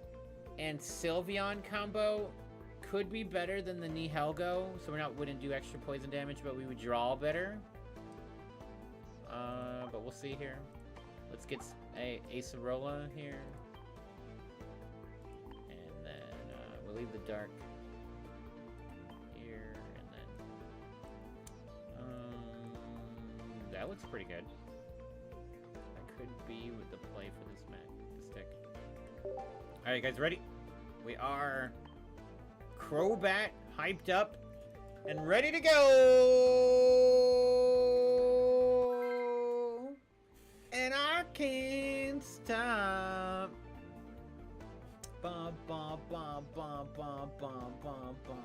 and Sylveon combo could be better than the Nihilego, so wouldn't do extra poison damage, but we would draw better. But we'll see here. Let's get a Acerola here. And then we'll leave the dark here, and then that looks pretty good. That could be with the play for this deck. Alright, guys, ready? We are Crobat hyped up and ready to go! And I can't stop. Ba ba ba ba ba ba ba ba.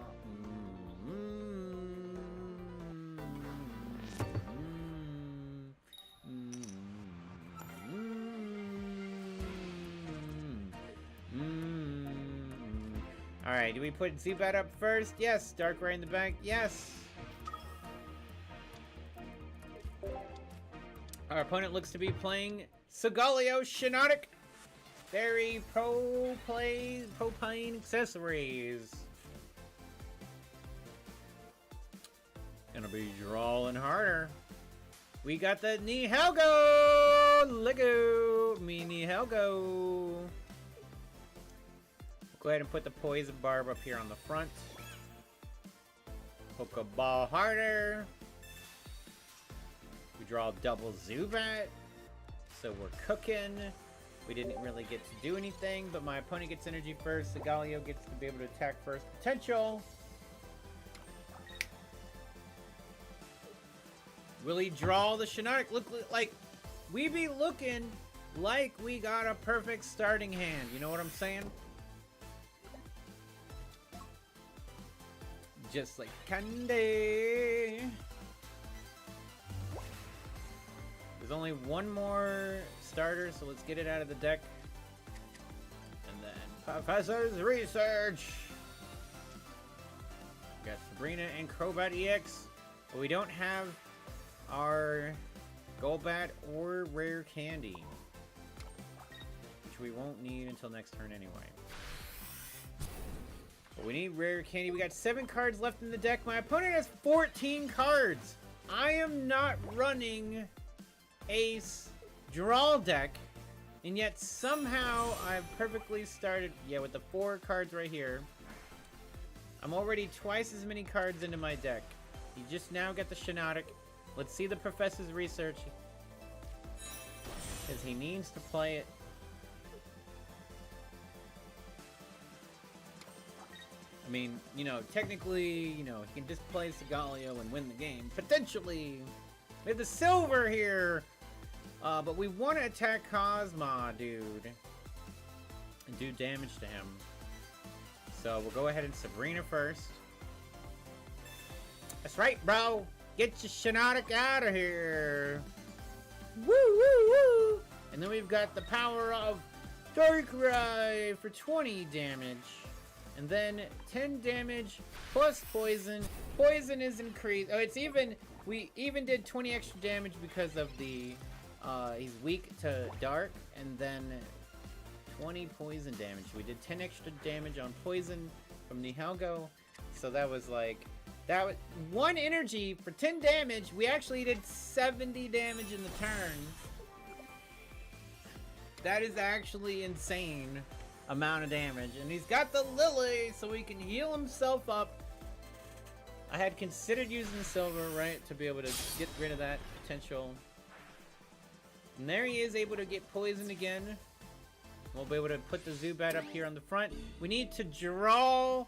Alright, do we put Zubat up first? Yes. Darkrai in the back? Yes. Our opponent looks to be playing Solgaleo Shiinotic. Very propane accessories. Gonna be drawing harder. We got the Nihilego! Lego! Me Nihilego! Go ahead and put the Poison Barb up here on the front. Pokeball harder. We draw double Zubat. So we're cooking. We didn't really get to do anything, but my opponent gets energy first. Solgaleo gets to be able to attack first. Potential. Will he draw the Shiinotic? Look like we be looking like we got a perfect starting hand. You know what I'm saying? Just like candy. There's only one more starter, so let's get it out of the deck. And then Professor's Research. We got Sabrina and Crobat EX, but we don't have our Golbat or Rare Candy, which we won't need until next turn anyway. But we need Rare Candy. We got 7 cards left in the deck. My opponent has 14 cards. I am not running Ace Draw deck, and yet somehow I've perfectly started, yeah, with the 4 cards right here. I'm already twice as many cards into my deck. You just now get the Shiinotic. Let's see the Professor's Research, because he needs to play it. I mean, you know, technically, you know, he can just play Solgaleo and win the game. Potentially, We have the silver here. But we want to attack Cosma, dude. And do damage to him. So we'll go ahead and Sabrina first. That's right, bro. Get your Shiinotic out of here. Woo, woo, woo. And then we've got the power of Darkrai for 20 damage. And then 10 damage plus poison. Poison is increased. Oh, it's even. We even did 20 extra damage because of the. He's weak to dark. And then 20 poison damage. We did 10 extra damage on poison from Nihilego. So that was like. That was 1 energy for 10 damage. We actually did 70 damage in the turn. That is actually insane amount of damage. And he's got the Lily, so he can heal himself up. I had considered using the silver, right, to be able to get rid of that potential. And there he is, able to get poisoned again. We'll be able to put the Zubat up here on the front. We need to draw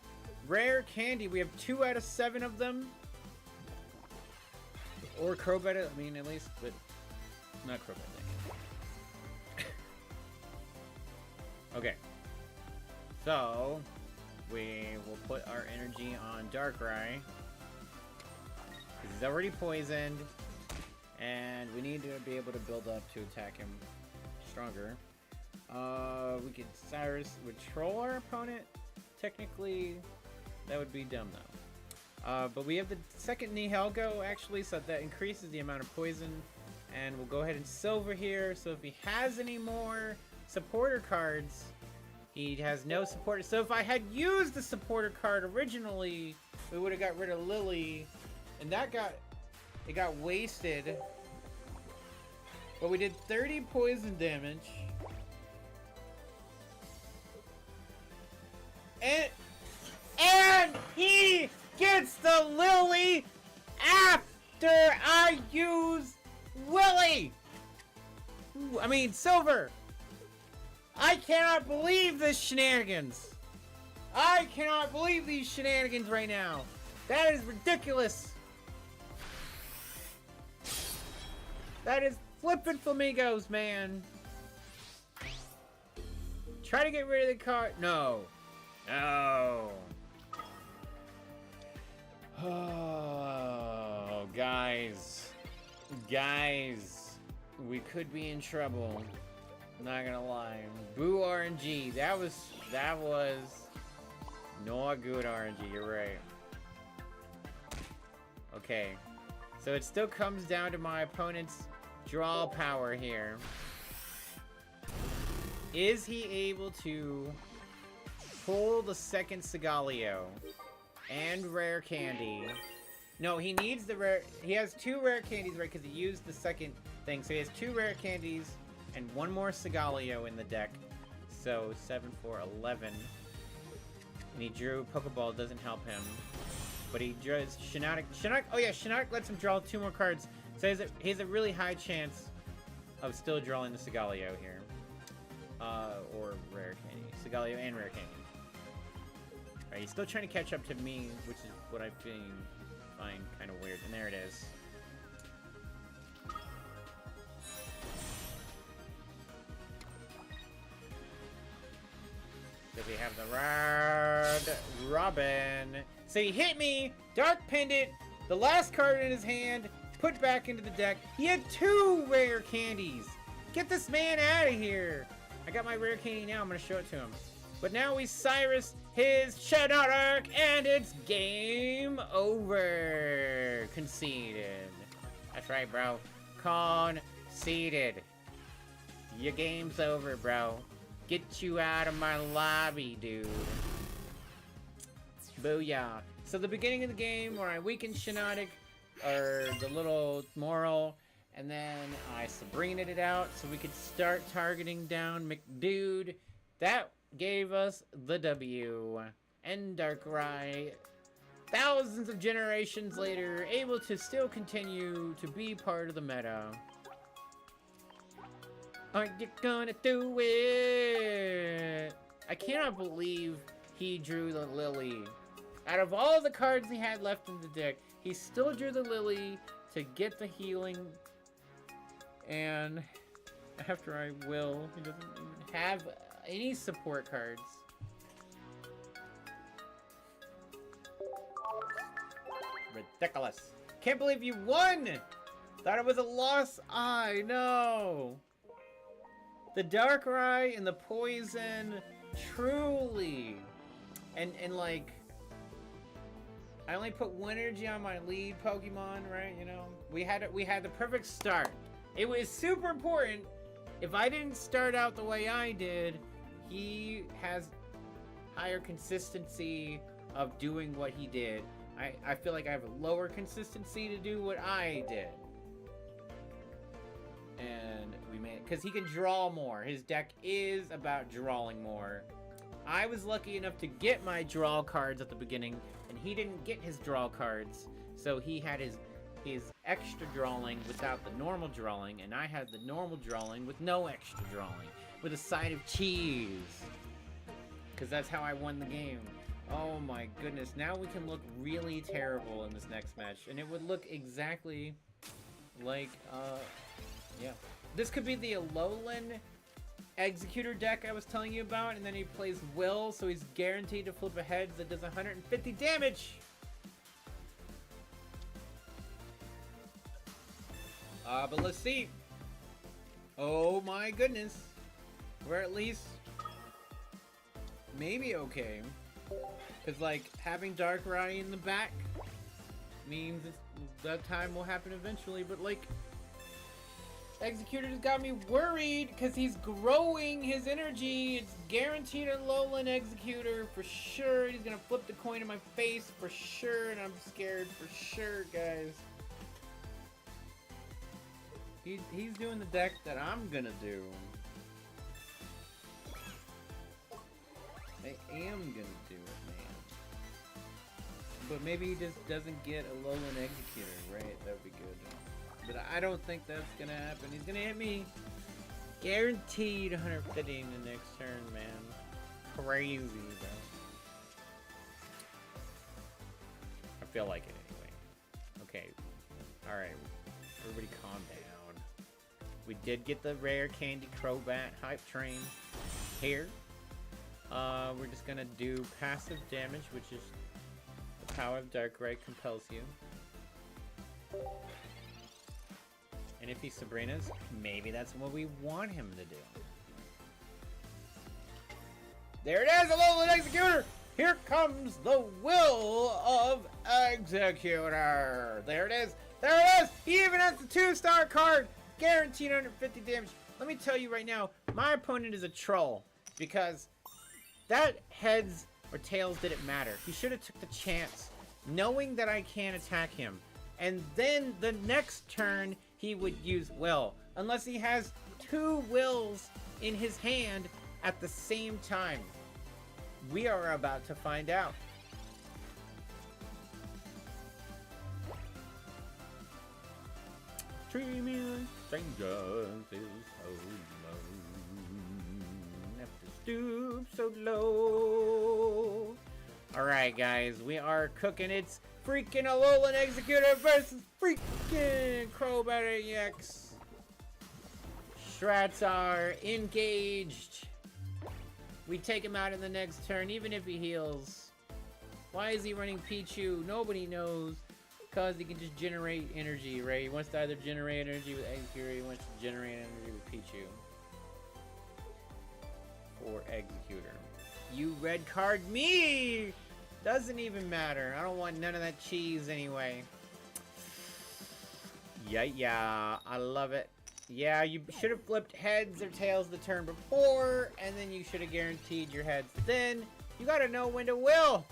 rare candy. We have 2 out of 7 of them. Or Crobat, I mean, at least, but not Crobat. Okay. So, we will put our energy on Darkrai. He's already poisoned. And we need to be able to build up to attack him stronger. We could Cyrus would troll our opponent. Technically, that would be dumb though. But we have the second Nihilego actually, so that increases the amount of poison. And we'll go ahead and silver here. So if he has any more supporter cards, he has no supporter. So if I had used the supporter card originally, we would have got rid of Lily, and that got wasted. But we did 30 poison damage, and he gets the Lily after I use Willy. I mean silver. I cannot believe this shenanigans. I cannot believe these shenanigans right now. That is ridiculous. That is flippin' flamingos, man. Try to get rid of the card. No. No. Oh, guys. Guys. We could be in trouble. Not gonna lie. Boo RNG. That was not good RNG. You're right. Okay. So it still comes down to my opponent's draw power here. Is he able to pull the second Sigaleo and rare candy? No, he needs the rare. He has 2 rare candies, right? Because he used the second thing. So he has 2 rare candies and 1 more Sigaleo in the deck. So 7, 4, 11. And he drew Pokeball. Doesn't help him. But he draws Shiinotic. Oh yeah, Shiinotic lets him draw 2 more cards. So he has a really high chance of still drawing the Sigaleo here. Or rare candy. Sigaleo and rare candy. Alright, he's still trying to catch up to me, which is what I find kind of weird. And there it is. Does he have the red Robin? So he hit me, Dark Pendant, the last card in his hand, put back into the deck. He had 2 rare candies. Get this man out of here. I got my rare candy now. I'm going to show it to him. But now we Cyrus his Shiinotic, and it's game over. Conceded. That's right, bro. Conceded. Your game's over, bro. Get you out of my lobby, dude. Booyah. So the beginning of the game where I weakened Shiinotic, or the little moral, and then I Sabrinaed it out so we could start targeting down McDude. That gave us the W. And Darkrai, thousands of generations later, able to still continue to be part of the meta. Are you gonna do it? I cannot believe he drew the Lily. Out of all the cards he had left in the deck, he still drew the Lily to get the healing, and after I will, he doesn't even have any support cards. Ridiculous. Can't believe you won! Thought it was a loss. I know. The Darkrai and the Poison, truly. And like, I only put 1 energy on my lead Pokemon, right? You know, we had the perfect start. It was super important. If I didn't start out the way I did, he has higher consistency of doing what he did. I feel like I have a lower consistency to do what I did. And we made it, because he can draw more. His deck is about drawing more. I was lucky enough to get my draw cards at the beginning, and he didn't get his draw cards. So he had his extra drawing without the normal drawing, and I had the normal drawing with no extra drawing, with a side of cheese. Because that's how I won the game. Oh my goodness, now we can look really terrible in this next match, and it would look exactly like, yeah. This could be the Alolan Executor deck I was telling you about, and then he plays Will, so he's guaranteed to flip a head that does 150 damage! But let's see. Oh my goodness. We're at least maybe okay. Because, like, having Darkrai in the back means that time will happen eventually, but, like, Executor's got me worried because he's growing his energy. It's guaranteed a Alolan Executor for sure. He's gonna flip the coin in my face for sure, and I'm scared for sure, guys. He's doing the deck that I'm gonna do. I am gonna do it, man. But maybe he just doesn't get a Alolan Executor, right? That would be good. But I don't think that's gonna happen. He's gonna hit me guaranteed 150 in the next turn, man. Crazy, bro. I feel like it anyway. Okay. Alright. Everybody calm down. We did get the rare candy Crobat hype train here. We're just gonna do passive damage, which is the power of Darkrai compels you. And if he's Sabrina's, maybe that's what we want him to do. There it is, Alolan Executor! Here comes the will of Executor! There it is! There it is! He even has the 2-star card! Guaranteed 150 damage. Let me tell you right now, my opponent is a troll. Because that heads or tails didn't matter. He should have took the chance, knowing that I can't attack him. And then the next turn, he would use Will. Unless he has 2 Wills in his hand at the same time. We are about to find out. Dreaming strangers is so low. Have to stoop so low. Alright, guys, we are cooking. It's freaking Alolan Executor versus freaking Crobat EX. Strats are engaged. We take him out in the next turn, even if he heals. Why is he running Pichu? Nobody knows. Because he can just generate energy, right? He wants to either generate energy with Executor, he wants to generate energy with Pichu. For Executor. You red card me! Doesn't even matter. I don't want none of that cheese anyway. Yeah, I love it. Yeah, you should have flipped heads or tails the turn before, and then you should have guaranteed your heads. Then, you gotta know when to will!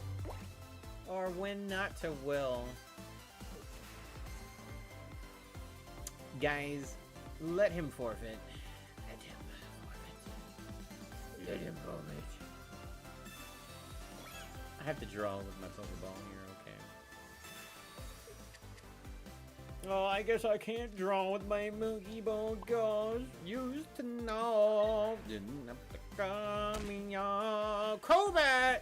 Or when not to will. Guys, let him forfeit. Let him forfeit. Let him forfeit. I have to draw with my Pokeball here, okay. Oh, I guess I can't draw with my Moogie Ball, gosh. Used to know. Didn't have to come in. Crobat!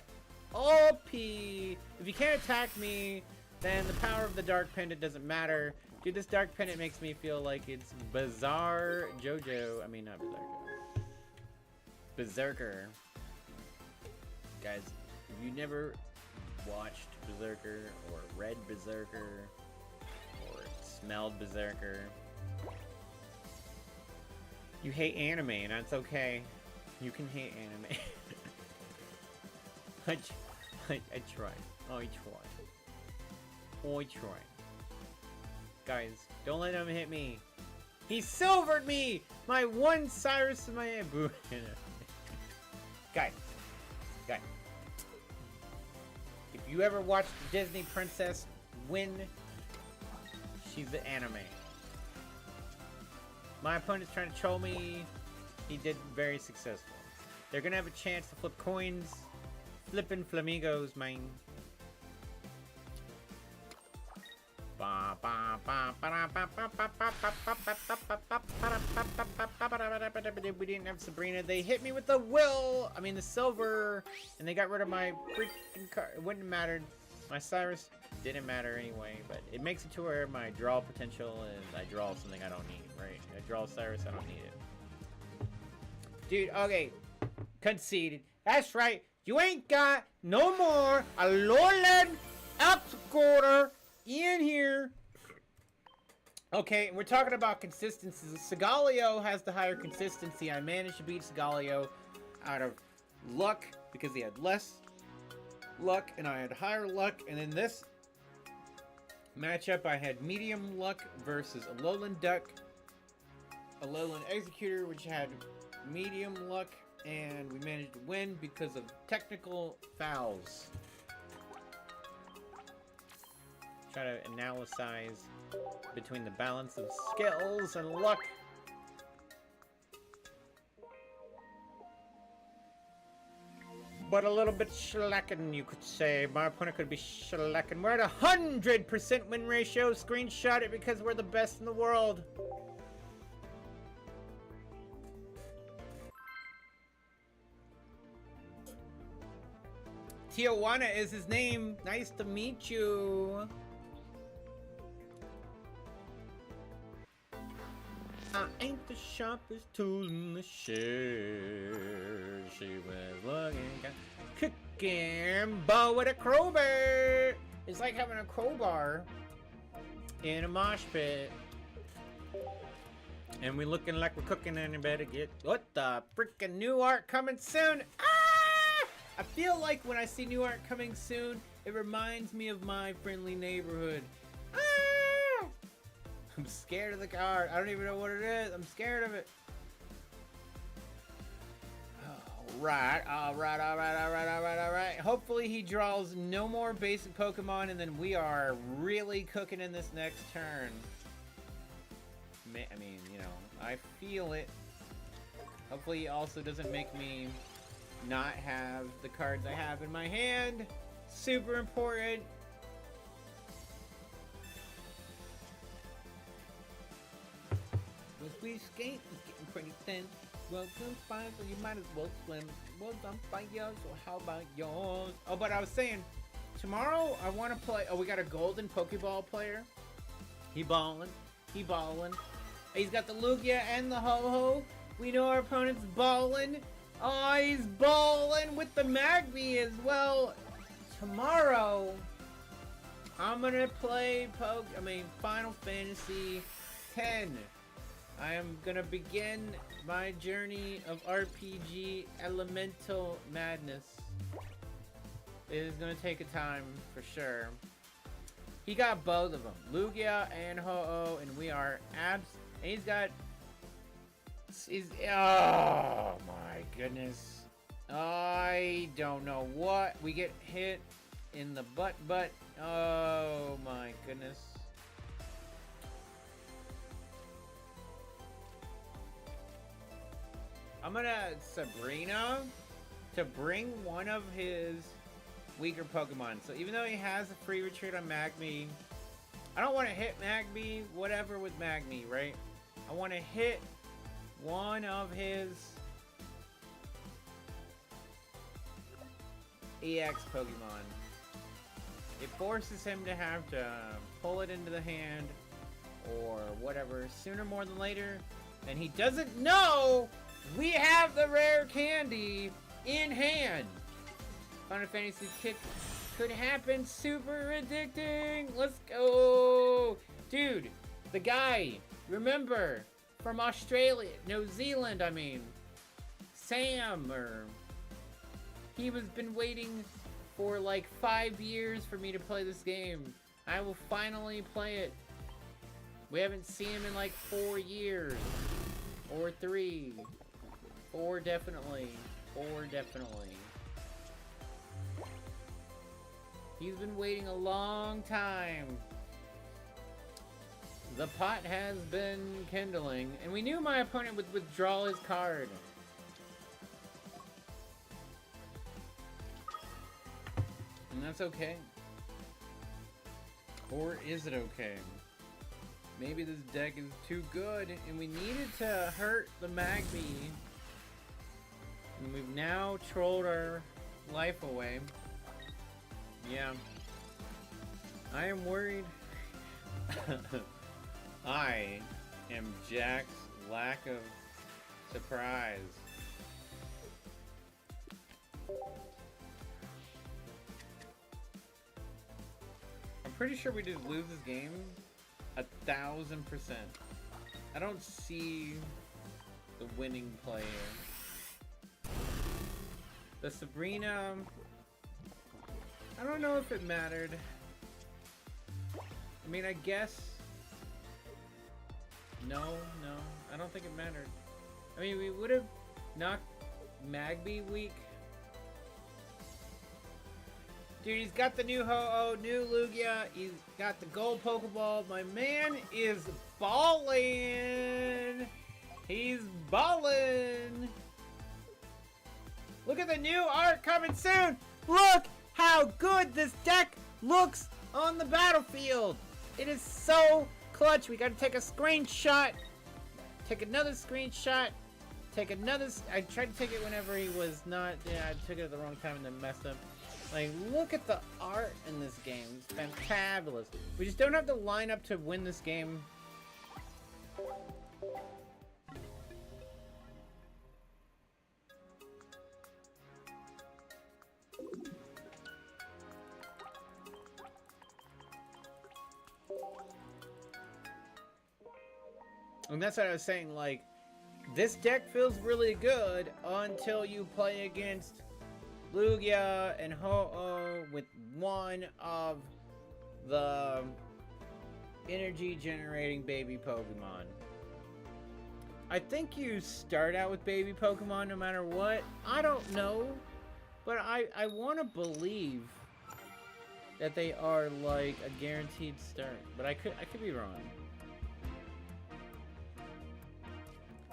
OP! If you can't attack me, then the power of the Dark Pendant doesn't matter. Dude, this dark pennant makes me feel like it's Bizarre JoJo. I mean, not Bizarre. Berserker. Guys, if you never watched Berserker or read Berserker or smelled Berserker, you hate anime, and that's okay. You can hate anime. I tried. I tried. Guys, don't let him hit me. He silvered me! My one Cyrus in my boo. Guys. If you ever watched Disney Princess win, she's the anime. My opponent's trying to troll me. He did very successful. They're gonna have a chance to flip coins. Flipping flamingos, man. We didn't have Sabrina. They hit me with the the silver, and they got rid of my freaking card. It wouldn't have mattered. My Cyrus didn't matter anyway, but it makes it to where my draw potential is I draw something I don't need, right? I draw Cyrus, I don't need it. Dude, okay. Conceded. That's right. You ain't got no more a lowland outscorer in here. Okay, we're talking about consistency. Sigalio has the higher consistency. I managed to beat Sigalio out of luck because he had less luck and I had higher luck. And in this matchup, I had medium luck versus a lowland duck, a lowland executor, which had medium luck, and we managed to win because of technical fouls. Try to analyze between the balance of skills and luck. But a little bit slacking, you could say. My opponent could be slacking. We're at 100% win ratio. Screenshot it because we're the best in the world. Tijuana is his name. Nice to meet you. I ain't the sharpest tool in the shed. She was looking cooking bow with a crowbar. It's like having a crowbar in a mosh pit. And we looking like we're cooking, and you better get what the freaking new art coming soon. I feel like when I see new art coming soon, it reminds me of My Friendly Neighborhood. I'm scared of the card. I don't even know what it is. I'm scared of it. Alright. Hopefully he draws no more basic Pokemon, and then we are really cooking in this next turn. I mean, you know, I feel it. Hopefully he also doesn't make me not have the cards I have in my hand. Super important. As we skate, it's getting pretty thin. Well, some fine, so you might as well swim. Well, I'm fine, so how about yours? Oh, but I was saying, tomorrow I want to play. Oh, we got a golden Pokeball player. He ballin'. He's got the Lugia and the Ho-Ho. We know our opponent's ballin'. Oh, he's ballin' with the Magby as well. Tomorrow, I'm gonna play Final Fantasy X. I am gonna begin my journey of RPG Elemental Madness. It is gonna take a time for sure. He got both of them, Lugia and Ho-Oh, and we are and he's got. Oh my goodness. I don't know what. We get hit in the butt. Oh my goodness. I'm gonna Sabrina to bring one of his weaker Pokemon. So even though he has a free retreat on Magby, I don't want to hit Magby, whatever with Magby, right? I want to hit one of his EX Pokemon. It forces him to have to pull it into the hand or whatever sooner more than later, and he doesn't know we have the rare candy in hand. Final Fantasy kick could happen. Super addicting. Let's go. Dude, the guy, remember, from Australia, New Zealand, I mean, Sam, or he was been waiting for like 5 years for me to play this game. I will finally play it. We haven't seen him in like 4 years. Or 3. 4 definitely. 4 definitely. He's been waiting a long time. The pot has been kindling, and we knew my opponent would withdraw his card. And that's okay. Or is it okay? Maybe this deck is too good, and we needed to hurt the Magby. And we've now trolled our life away. Yeah. I am worried. I am Jack's lack of surprise. I'm pretty sure we just lose this game 1,000%. I don't see the winning player. The Sabrina, I don't know if it mattered. I mean, I guess. No, I don't think it mattered. I mean, we would have knocked Magby weak. Dude, he's got the new Ho-Oh, new Lugia. He's got the gold Pokeball. My man is ballin'. He's ballin'. Look at the new art coming soon. Look how good this deck looks on the battlefield. It is so clutch. We gotta take a screenshot. Take another screenshot. Take another. I tried to take it whenever he was not. Yeah, I took it at the wrong time and then messed up. Like, look at the art in this game. It's fantabulous. We just don't have the lineup to win this game. And that's what I was saying, like, this deck feels really good until you play against Lugia and Ho-Oh with one of the energy generating baby Pokemon. I think you start out with baby Pokemon no matter what. I don't know, but I want to believe that they are like a guaranteed start, but I could be wrong.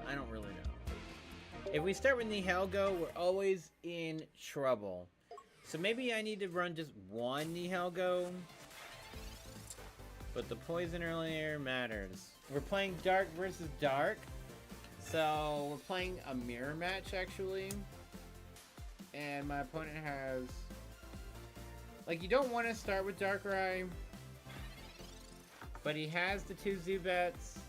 I don't really know. If we start with Nihilego, we're always in trouble. So maybe I need to run just one Nihilego. But the poison earlier matters. We're playing Dark versus Dark. So we're playing a mirror match actually. And my opponent has... Like, you don't want to start with Darkrai. But he has the 2 Zubats.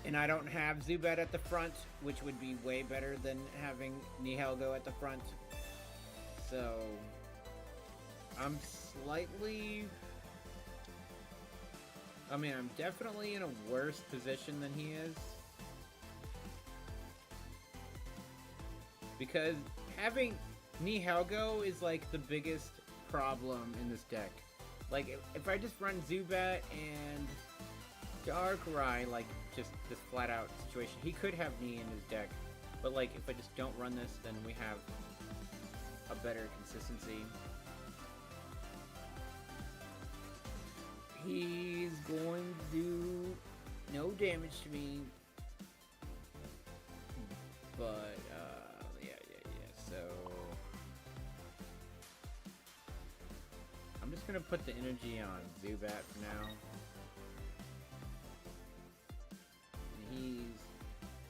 And I don't have Zubat at the front, which would be way better than having Nihilego at the front. So, I'm slightly... I mean, I'm definitely in a worse position than he is. Because having Nihilego is like the biggest problem in this deck. Like, if I just run Zubat and Darkrai, like, just this flat out situation. He could have Knee in his deck, but like if I just don't run this, then we have a better consistency. He's going to do no damage to me, but yeah. So I'm just gonna put the energy on Zubat for now.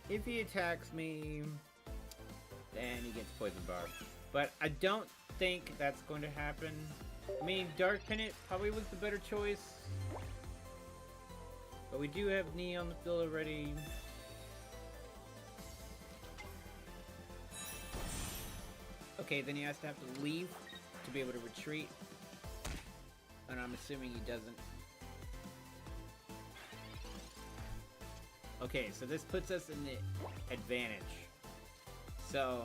If he attacks me, then he gets Poison Barb. But I don't think that's going to happen. I mean, Dark Pennant probably was the better choice. But we do have Knee on the field already. Okay, then he has to have to leave to be able to retreat. And I'm assuming he doesn't. Okay, so this puts us in the advantage. So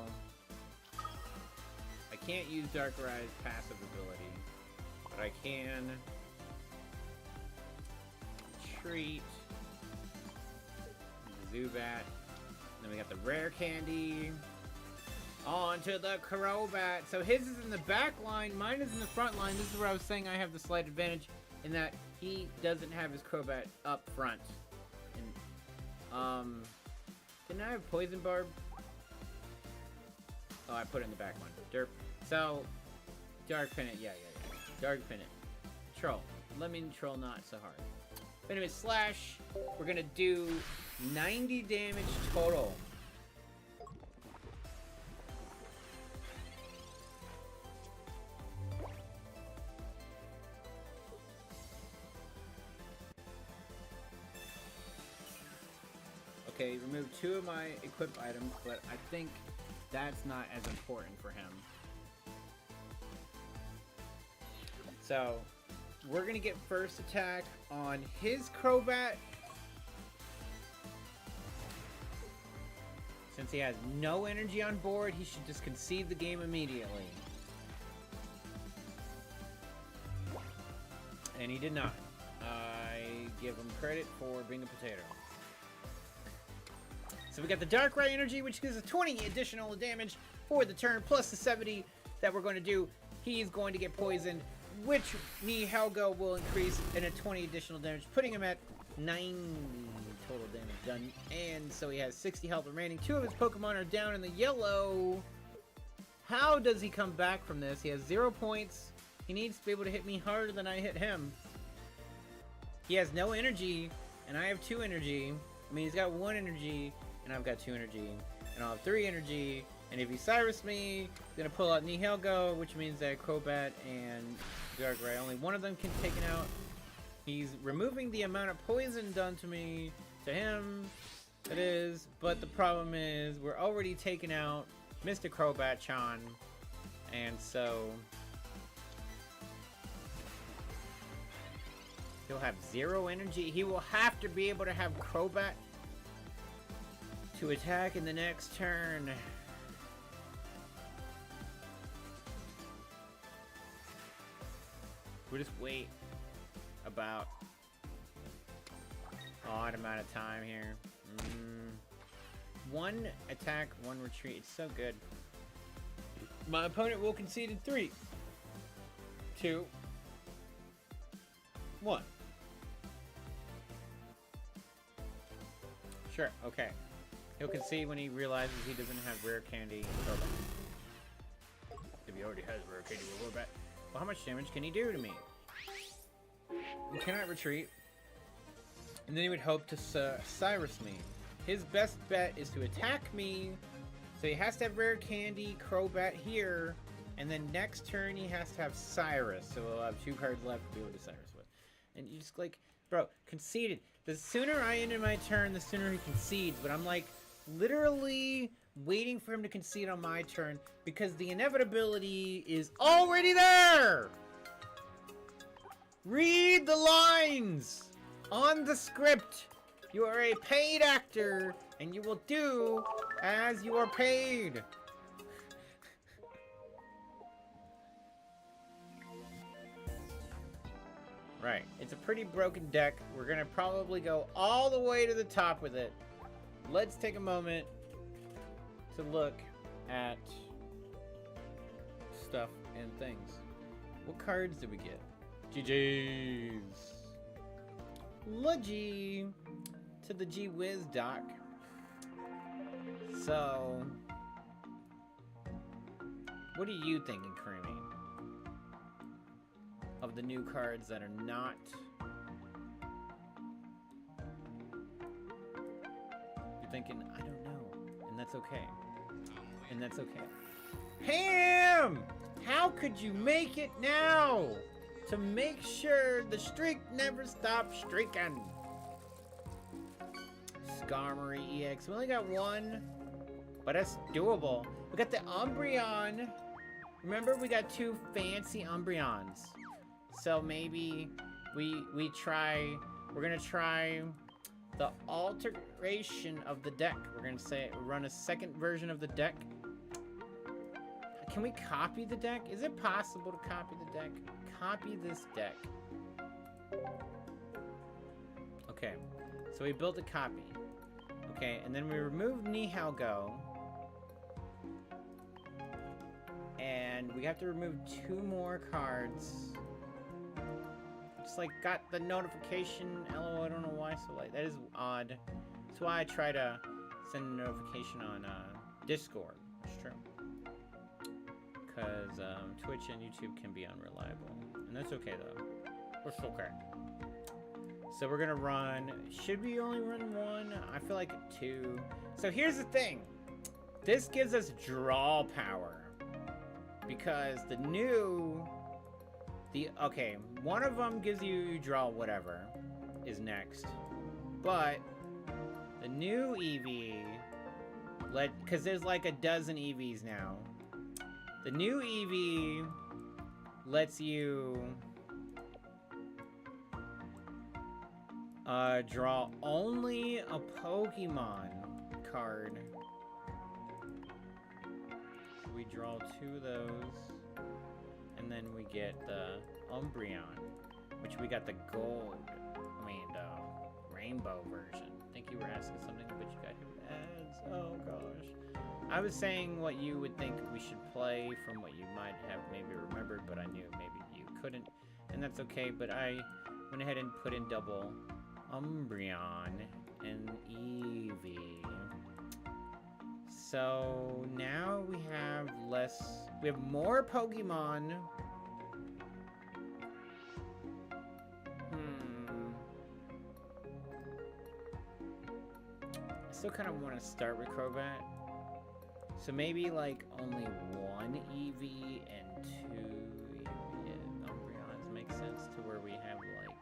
I can't use Dark Rise passive ability, but I can retreat, Zubat, then we got the rare candy, onto the Crobat. So his is in the back line, mine is in the front line. This is where I was saying I have the slight advantage in that he doesn't have his Crobat up front. And, didn't I have Poison Barb? Oh, I put it in the back one. Derp. So, Dark Pennant, yeah. Dark Pennant. Troll. Lemon Troll, not so hard. But anyway, Slash, we're gonna do 90 damage total. Okay, remove 2 of my equipped items, but I think that's not as important for him. So, we're gonna get first attack on his Crobat. Since he has no energy on board, he should just concede the game immediately. And he did not. I give him credit for being a potato. So we got the Darkrai energy, which gives us 20 additional damage for the turn, plus the 70 that we're going to do. He's going to get poisoned, which Nihilego will increase in a 20 additional damage, putting him at 90 total damage done. And so he has 60 health remaining. 2 of his Pokemon are down in the yellow. How does he come back from this? He has 0 points. He needs to be able to hit me harder than I hit him. He has no energy, and I have 2 energy. I mean, he's got 1 energy, and I've got 2 energy, and I'll have 3 energy, and if he Cyrus me, he's gonna pull out Nihilego, which means that Crobat and Darkrai, only one of them can take it out. He's removing the amount of poison done to me, to him, it is, but the problem is, we're already taking out Mr. Crobat-chan, and so he'll have 0 energy. He will have to be able to have Crobat to attack in the next turn. We'll just wait about odd amount of time here. 1 attack, 1 retreat. It's so good. My opponent will concede in 3, 2, 1. Sure, okay. He'll concede when he realizes he doesn't have rare candy Crobat. If he already has rare candy Crobat. Well, how much damage can he do to me? He cannot retreat. And then he would hope to Cyrus me. His best bet is to attack me. So he has to have rare candy Crobat here. And then next turn he has to have Cyrus. So we'll have 2 cards left to be able to Cyrus with. And you just like, bro, conceded. The sooner I end my turn, the sooner he concedes. But I'm like, literally waiting for him to concede on my turn because the inevitability is already there! Read the lines on the script. You are a paid actor and you will do as you are paid. Right, it's a pretty broken deck. We're gonna probably go all the way to the top with it. Let's take a moment to look at stuff and things. What cards did we get? GG's. Ludgy to the G-Wiz doc. So, what are you thinking, Creamy? Of the new cards that are not you're thinking, I don't know. And that's okay. And that's okay. Ham! How could you make it now? To make sure the streak never stops streaking. Skarmory EX. We only got one, but that's doable. We got the Umbreon. Remember, we got 2 fancy Umbreons. So maybe we're gonna try the alteration of the deck. We're gonna run a second version of the deck. Can we copy the deck? Is it possible to copy the deck? Copy this deck. Okay, so we built a copy. Okay, and then we removed Nihilego. And we have to remove 2 more cards. Just like got the notification. LOL, I don't know why so late. That is odd. That's why I try to send a notification on Discord. It's true. Because Twitch and YouTube can be unreliable. And that's okay though. It's okay. So we're gonna run, should we only run 1? I feel like 2. So here's the thing. This gives us draw power. Because okay, one of them gives you draw whatever is next. But the new EV, because there's like a dozen EVs now. The new EV lets you draw only a Pokemon card. So we draw 2 of those, and then we get the Umbreon, which we got the gold, rainbow version. I think you were asking something, but you got your ads. Oh gosh. I was saying what you would think we should play from what you might have maybe remembered, but I knew maybe you couldn't, and that's okay. But I went ahead and put in double Umbreon and Eevee. So now we have more Pokemon. I still kind of want to start with Crobat. So maybe like only 1 Eevee and 2 Umbreons makes sense to where we have like...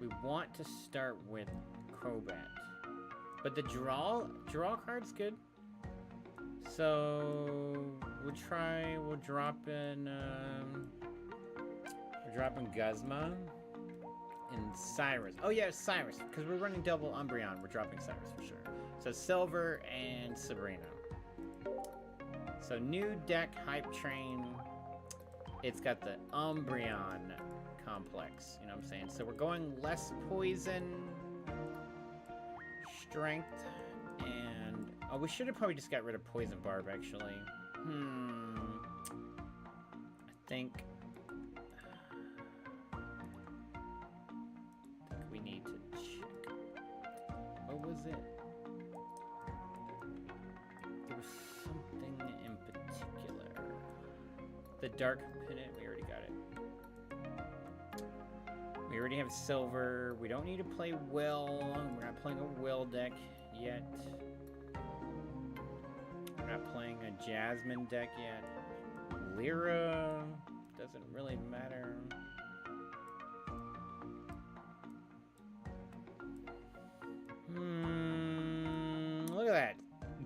We want to start with Crobat. But the draw card's good. So we'll drop in Guzma and Cyrus. Oh yeah, Cyrus, because we're running double Umbreon. We're dropping Cyrus for sure. So Silver and Sabrina. So new deck hype train. It's got the Umbreon complex. You know what I'm saying? So we're going less poison, strength, and we should have probably just got rid of Poison Barb actually. I think we need to check. What was it? There was something in particular. The Dark Pennant, we already got it. We already have Silver. We don't need to play Will. We're not playing a Will deck yet. We're not playing a Jasmine deck yet. Lyra doesn't really matter. Look at that.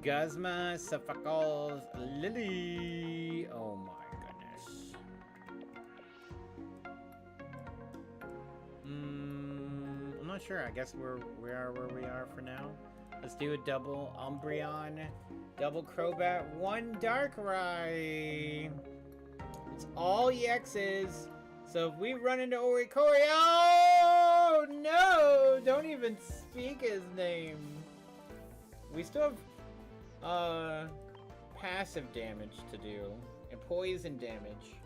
Guzma, Suffolk's Lily. Oh my goodness. I'm not sure. I guess we are where we are for now. Let's do a double Umbreon, double Crobat, 1 Darkrai. It's all EXs. So if we run into Orikori, oh no! Don't even speak his name. We still have passive damage to do and poison damage.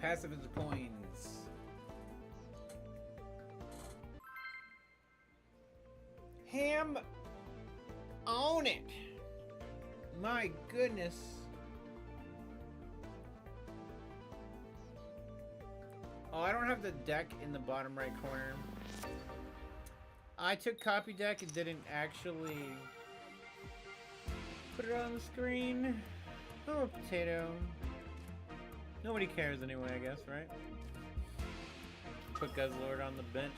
Passive is the coins. Ham on it. My goodness. Oh, I don't have the deck in the bottom right corner. I took copy deck and didn't actually Put it on the screen. Oh, a potato. Nobody cares anyway, I guess, right? Put Guzzlord on the bench,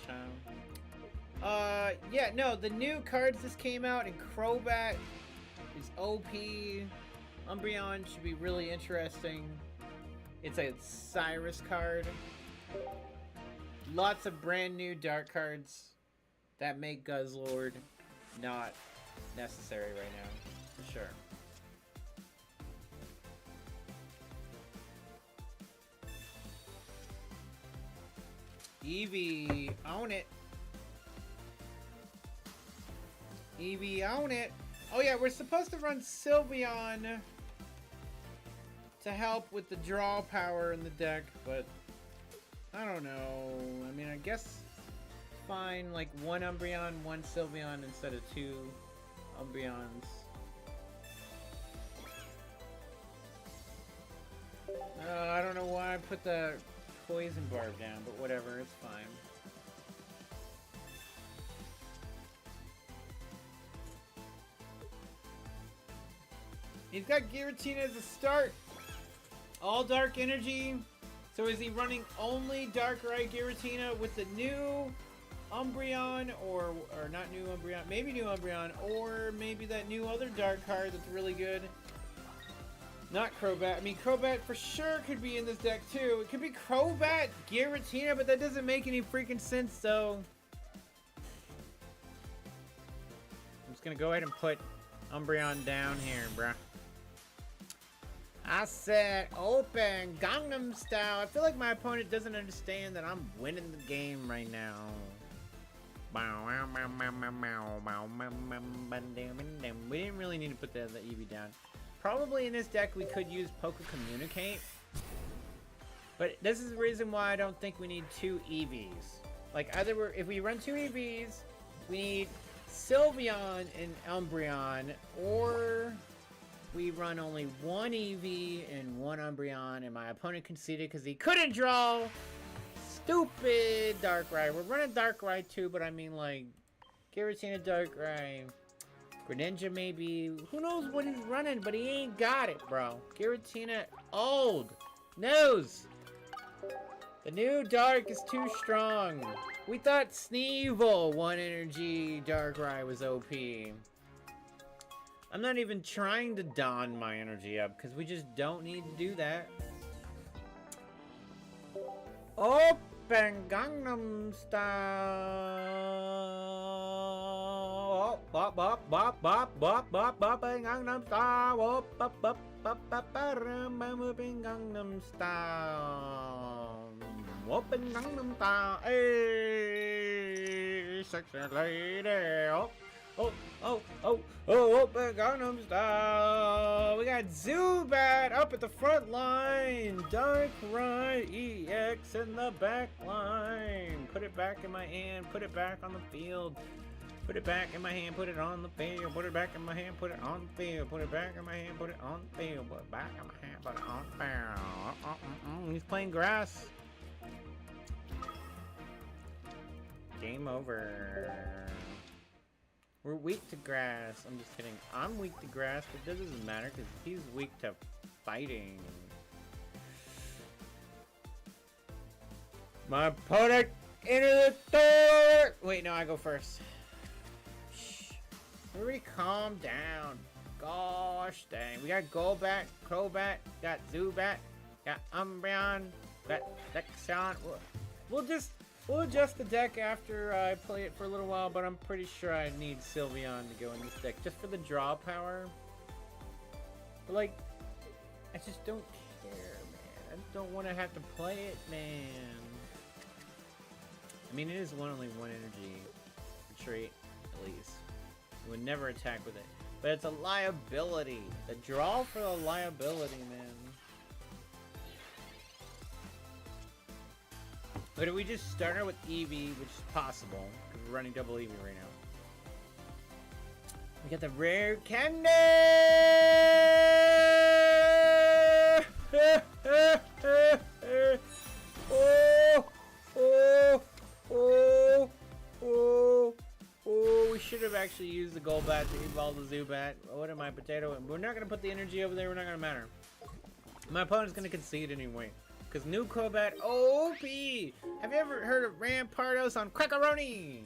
huh? Yeah, no, the new cards just came out, and Crobat is OP. Umbreon should be really interesting. It's a Cyrus card. Lots of brand new dark cards that make Guzzlord not necessary right now, for sure. Eevee, own it. Eevee, own it. Oh yeah, we're supposed to run Sylveon to help with the draw power in the deck, but I don't know. I mean, I guess fine, like one Umbreon, one Sylveon instead of two Umbreons. I don't know why I put the poison barb down, but whatever, it's fine. He's got Giratina as a start. All dark energy. So is he running only Darkrai Giratina with the new Umbreon, or not new Umbreon, maybe new Umbreon, or maybe that new other dark card that's really good? Not Crobat. I mean, Crobat for sure could be in this deck too. It could be Crobat Giratina, but that doesn't make any freaking sense, so I'm just gonna go ahead and put Umbreon down here, bruh. I said open Gangnam Style. I feel like my opponent doesn't understand that I'm winning the game right now. We didn't really need to put the Eevee down. Probably in this deck we could use Poke Communicate. But this is the reason why I don't think we need two Eevees. Like, either if we run two Eevees, we need Sylveon and Umbreon, or we run only one Eevee and one Umbreon, and my opponent conceded because he couldn't draw. Stupid Darkrai. We're running Darkrai too, but I mean, like, Giratina Darkrai, Greninja maybe. Who knows what he's running, but he ain't got it, bro. Giratina old. Knows. The new Dark is too strong. We thought Sneevil 1 energy Darkrai was OP. I'm not even trying to don my energy up because we just don't need to do that. Open Gangnam Style. Bop bop bop bop bop bop bop Gangnam Style. Bop bop bop bop bop open Gangnam Style. Open Gangnam Style. Hey, sexy lady. Oh, open Gangnam Style. We got Zubat up at the front line. Darkrai EX in the back line. Put it back in my hand. Put it back on the field. Put it back in my hand. Put it on the field. Put it back in my hand. Put it on the field. Put it back in my hand. Put it on the field. Put it back in my hand. Put it on the field. He's playing grass. Game over. We're weak to grass. I'm just kidding. I'm weak to grass, but that doesn't matter because he's weak to fighting. My opponent into the door! Wait, no, I go first. Shh. Everybody calm down. Gosh dang. We got Golbat, Crobat, got Zubat, got Umbreon, got Lexion. We'll adjust the deck after I play it for a little while, but I'm pretty sure I need Sylveon to go in this deck just for the draw power. But like, I just don't care, man. I don't want to have to play it, man. I mean, it is only one energy retreat, at least. You would never attack with it. But it's a liability. The draw for the liability, man. But if we just start her with Eevee, which is possible, because we're running double Eevee right now. We got the rare candy! We should have actually used the Golbat to evolve the Zubat. What am I my potato, and we're not going to put the energy over there. We're not going to matter. My opponent's going to concede anyway. Because new Crobat, OP! Have you ever heard of Rampardos on Crackaroni?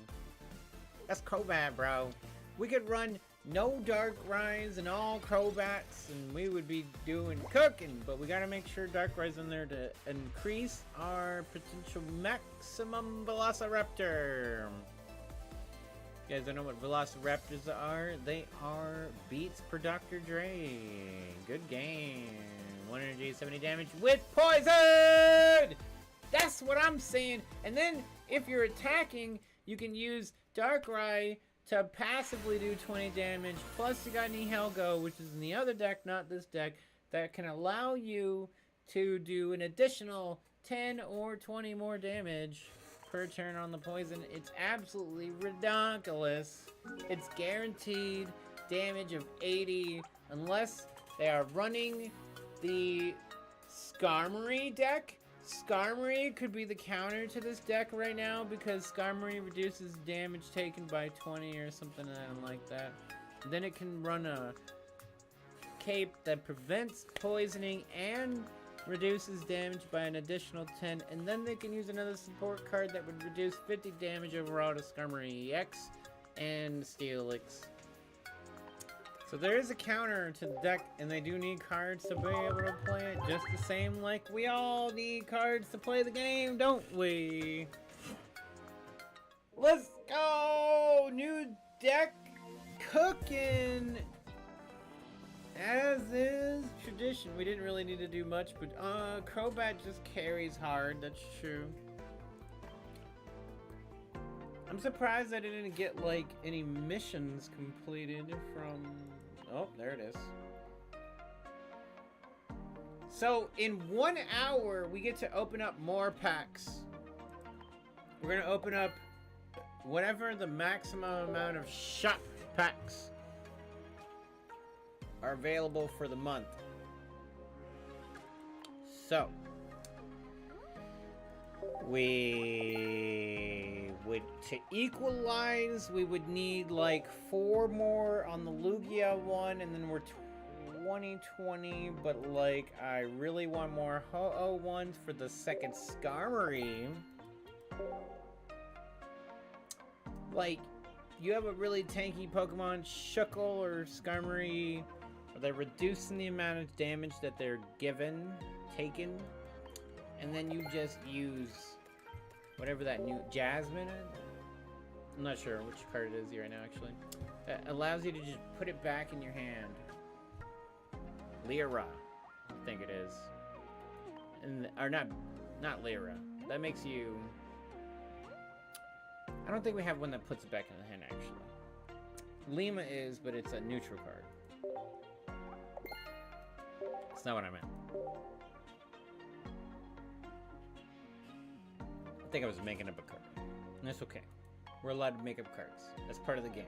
That's Crobat, bro. We could run no Dark Rise and all Crobats, and we would be doing cooking. But we gotta make sure Dark Rise in there to increase our potential maximum Velociraptor. You guys don't know what Velociraptors are? They are beats per Dr. Dre. Good game. 1 energy, 70 damage with poison! That's what I'm saying. And then if you're attacking, you can use Darkrai to passively do 20 damage. Plus you got Nihilego, which is in the other deck, not this deck, that can allow you to do an additional 10 or 20 more damage per turn on the poison. It's absolutely ridiculous. It's guaranteed damage of 80 unless they are running the Skarmory deck. Skarmory could be the counter to this deck right now because Skarmory reduces damage taken by 20 or something like that. Then it can run a cape that prevents poisoning and reduces damage by an additional 10, and then they can use another support card that would reduce 50 damage overall to Skarmory EX and Steelix. So there is a counter to the deck, and they do need cards to be able to play it just the same like we all need cards to play the game, don't we? Let's go! New deck cooking! As is tradition. We didn't really need to do much, but Crobat just carries hard, that's true. I'm surprised I didn't get like any missions completed from... Oh, there it is. So in 1 hour, we get to open up more packs. We're gonna open up whatever the maximum amount of shop packs are available for the month. So we would, to equalize, we would need like 4 more on the Lugia one, and then we're 20-20, but like I really want more Ho-Oh ones for the second Skarmory. Like, you have a really tanky Pokemon, Shuckle or Skarmory. Are they reducing the amount of damage that they're taken? And then you just use whatever that new Jasmine is. I'm not sure which card it is right now, actually. That allows you to just put it back in your hand. Lyra, I think it is. And, or not Lyra. That makes you... I don't think we have one that puts it back in the hand, actually. Lima is, but it's a neutral card. That's not what I meant. I think I was making up a card. And that's okay. We're allowed to make up cards. That's part of the game.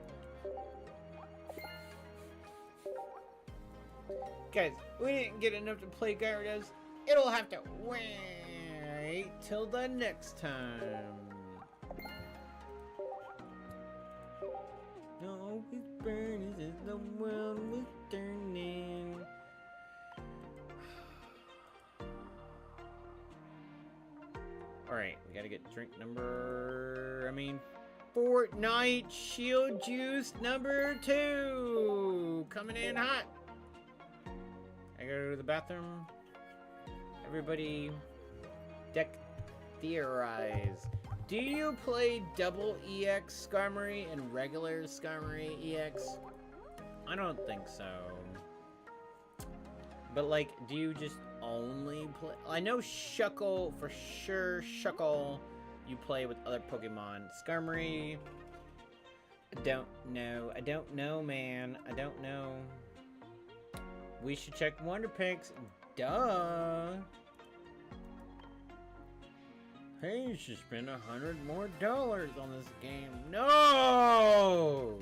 Guys, we didn't get enough to play Gyarados. It'll have to wait till the next time. Always burns as the world was turning. Alright, we gotta get drink number... Fortnite Shield Juice number 2! Coming in hot! I gotta go to the bathroom. Everybody, deck theorize. Do you play double EX Skarmory and regular Skarmory EX? I don't think so. But like, do you just only play... I know Shuckle, for sure, Shuckle, you play with other Pokemon. Skarmory, I don't know, man. I don't know. We should check Wonder Picks. Duh. Hey, you should spend $100 more on this game. No!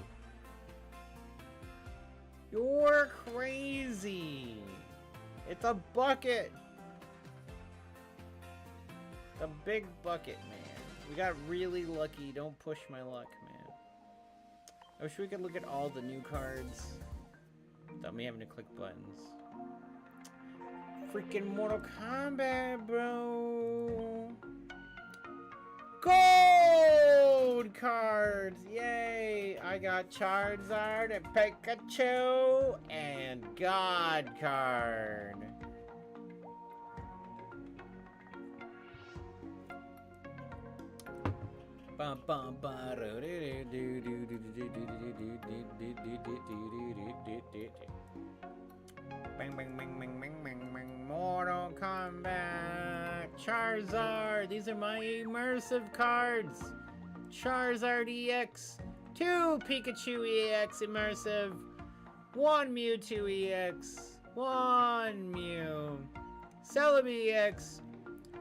You're crazy. It's a bucket. The big bucket, man. We got really lucky. Don't push my luck, man. I wish we could look at all the new cards. without me having to click buttons. Freaking Mortal Kombat, bro. Gold cards! Yay! I got Charizard and Pikachu and God card. Bum bum bum. Bang bang bang bang bang bang bang. Mortal Kombat. Charizard. These are my immersive cards. Charizard EX. 2 Pikachu EX immersive. 1 Mewtwo EX. 1 Mew. Celebi EX.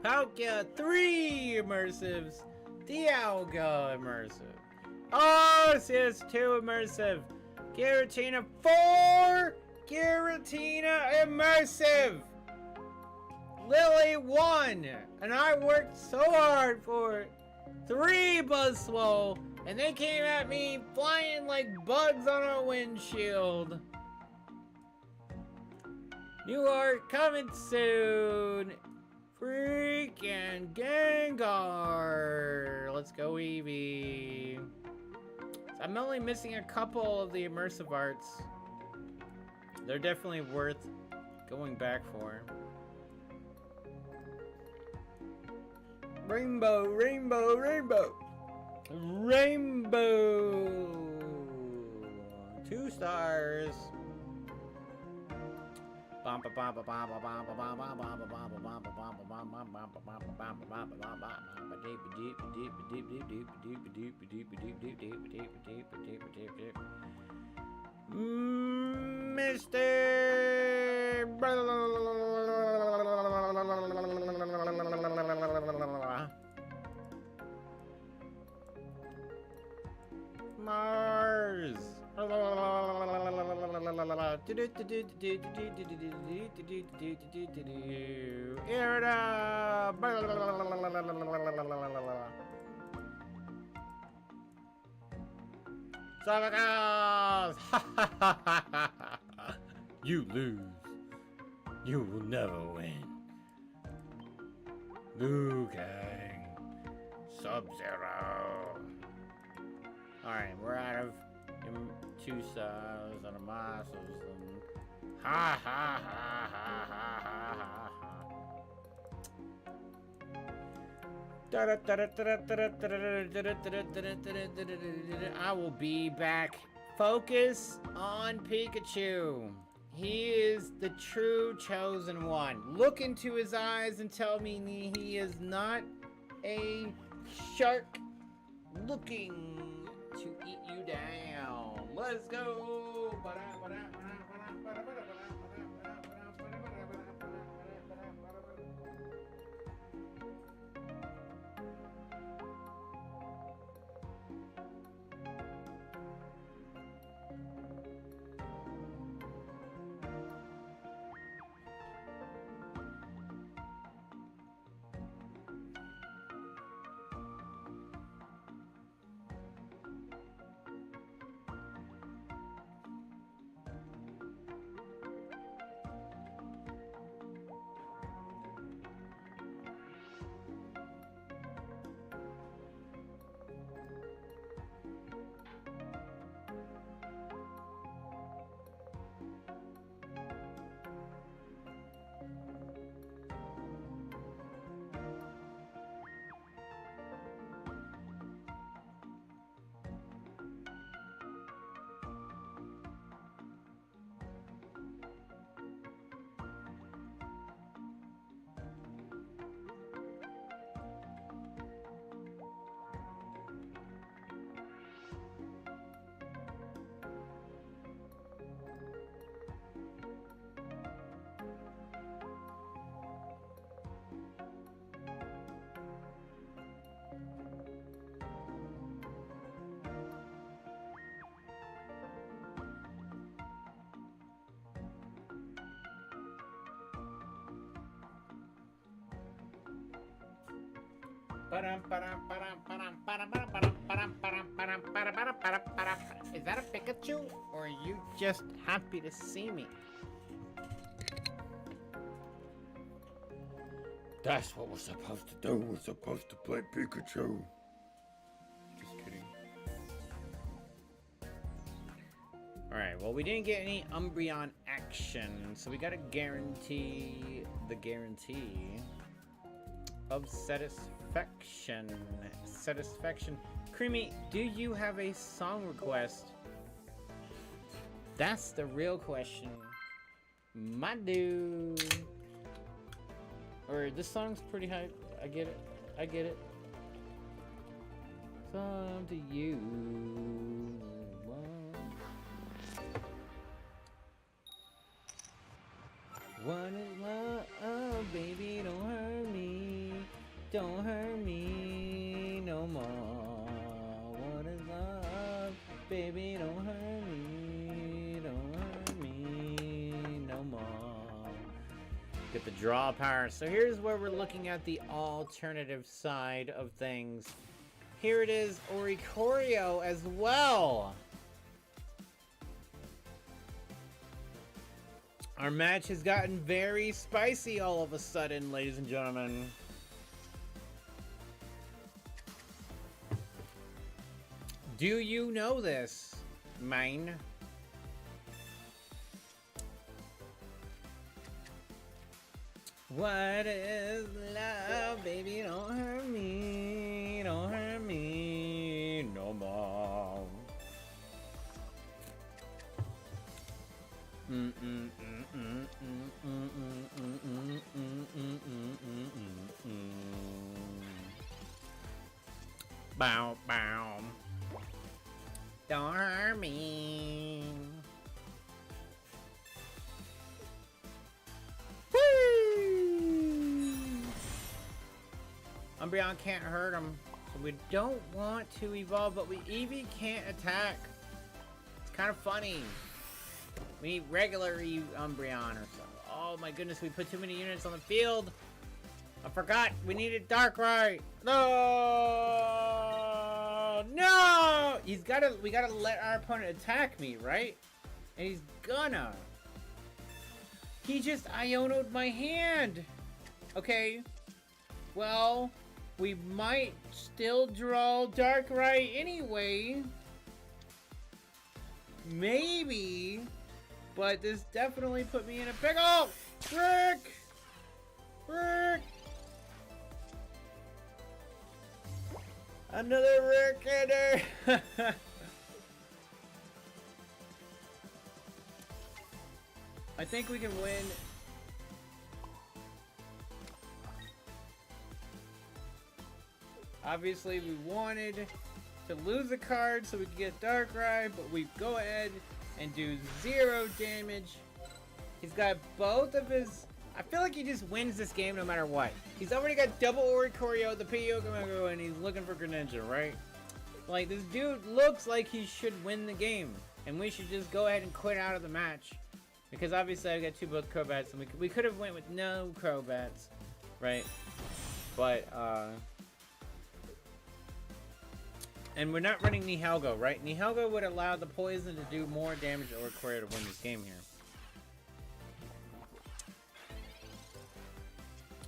Palkia. 3 immersives. Dialga immersive. Arceus 2 immersive. Giratina 4. Giratina immersive. Lily 1. And I worked so hard for it. 3 Buzzwole. And they came at me flying like bugs on a windshield. New art coming soon. Freaking Gengar! Let's go, Eevee. I'm only missing a couple of the immersive arts. They're definitely worth going back for. Rainbow, rainbow, rainbow! Rainbow! 2 stars. Mr. Mars. Savagos! You lose. You will never win. Liu Kang. Sub-Zero. Alright, we're out of 2 stars and a muscles and ha ha ha ha ha ha ha. I will be back. Focus on Pikachu. He is the true chosen one. Look into his eyes and tell me he is not a shark looking to eat you down. Let's go. Is that a Pikachu, or are you just happy to see me? That's what we're supposed to do. We're supposed to play Pikachu. Just kidding. Alright, well, we didn't get any Umbreon action, so we gotta guarantee the guarantee of satisfaction. Satisfaction. Creamy, do you have a song request? That's the real question. My dude. Or this song's pretty hype. I get it. I get it. Song to you. What is love? Oh, baby, don't hurt me. Don't hurt me no more. What is love? Baby, don't hurt me. Don't hurt me no more. Get the draw power. So here's where we're looking at the alternative side of things. Here it is, Oricorio as well. Our match has gotten very spicy all of a sudden, ladies and gentlemen. Do you know this, mine? What is love, baby? Don't hurt me. Don't hurt me no more. Bow, bow. Don't hurt me. Woo! Umbreon can't hurt him. So we don't want to evolve, but Eevee can't attack. It's kind of funny. We need regular Umbreon or something. Oh my goodness, we put too many units on the field. I forgot, we needed Darkrai. No! No! We gotta let our opponent attack me, right? And he's gonna. He just Iono'd my hand. Okay. Well, we might still draw Darkrai anyway. Maybe. But this definitely put me in a pickle! Frick! Frick! Another rare critter! I think we can win. Obviously, we wanted to lose a card so we could get Darkrai, but we go ahead and do 0 damage. He's got both of his... I feel like he just wins this game no matter what. He's already got double Oricorio, the Pyokomago, and he's looking for Greninja, right? Like, this dude looks like he should win the game. And we should just go ahead and quit out of the match. Because obviously I got both Crobats, and we could have went with no Crobats, right? But, and we're not running Nihilego, right? Nihilego would allow the poison to do more damage to Oricorio to win this game here.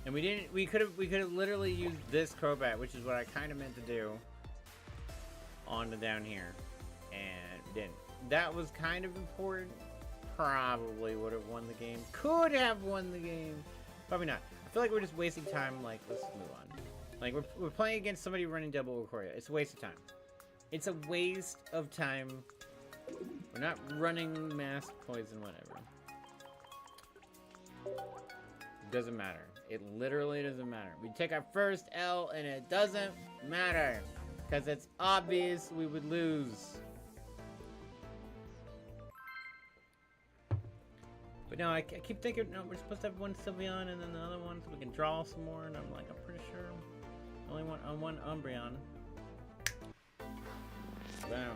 And we could have literally used this Crobat, which is what I kind of meant to do, on to down here, and didn't. That was kind of important. Probably would have won the game. Could have won the game. Probably not. I feel like we're just wasting time. Like, let's move on. Like, we're playing against somebody running double Oricorio. It's a waste of time. It's a waste of time. We're not running mass poison, whatever. Doesn't matter. It literally doesn't matter. We take our first L and it doesn't matter. Because it's obvious we would lose. But no, I keep thinking, no, we're supposed to have one Sylveon and then the other one so we can draw some more. And I'm like, I'm pretty sure I only want one Umbreon.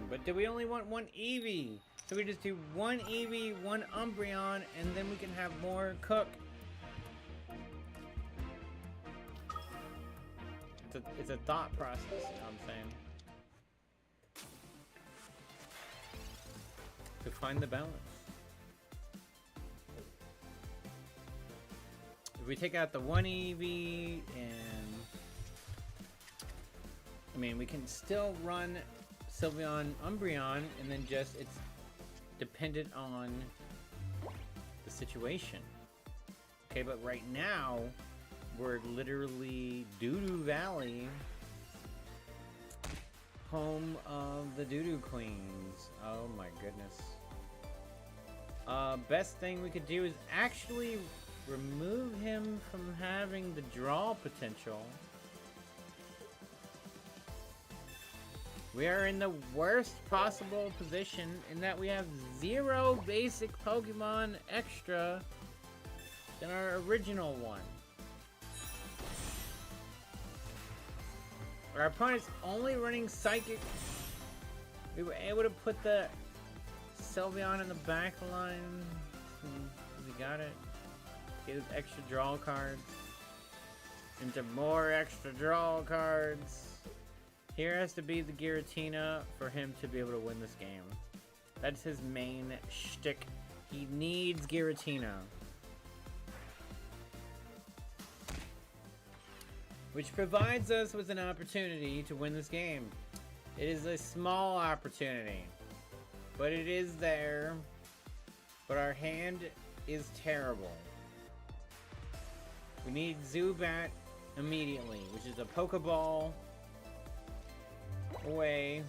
But do we only want one Eevee? So we just do one Eevee, one Umbreon, and then we can have more cook. It's a thought process, you know what I'm saying? To find the balance. If we take out the one EV and I mean we can still run Sylveon Umbreon and then just it's dependent on the situation. Okay, but right now we're literally Doo-Doo Valley, home of the Doo-Doo Queens. Oh my goodness. Best thing we could do is actually remove him from having the draw potential. We are in the worst possible position in that we have 0 basic Pokemon extra than our original one. Our opponent's only running Psychic. We were able to put the Sylveon in the back line. We got it. Get his extra draw cards. Into more extra draw cards. Here has to be the Giratina for him to be able to win this game. That's his main shtick. He needs Giratina. Which provides us with an opportunity to win this game. It is a small opportunity, but it is there. But our hand is terrible. We need Zubat immediately, which is a Pokeball away.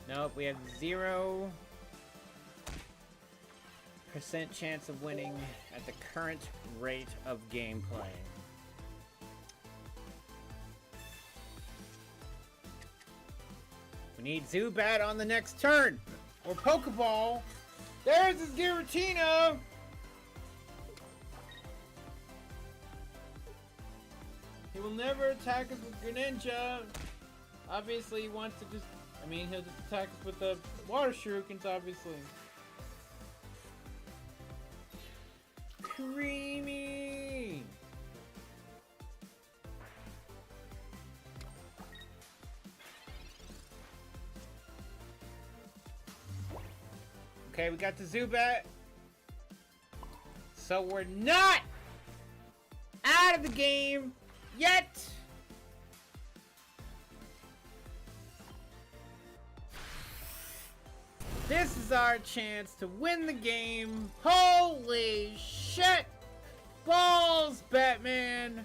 Nope, we have 0% chance of winning at the current rate of gameplay. We need Zubat on the next turn! Or Pokeball! There's his Giratina! He will never attack us with Greninja! Obviously he wants to just... I mean, he'll just attack us with the Water Shurikens, obviously. Creamy! Okay, we got the Zubat. So we're not out of the game yet. This is our chance to win the game. Holy shit! Balls, Batman!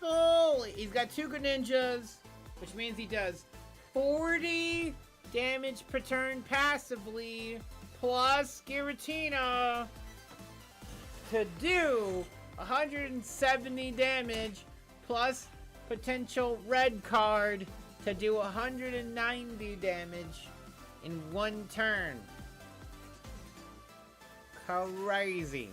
Holy, he's got 2 Greninjas, which means he does 40 damage per turn passively, plus Giratina to do 170 damage, plus potential red card to do 190 damage in 1 turn. Crazy.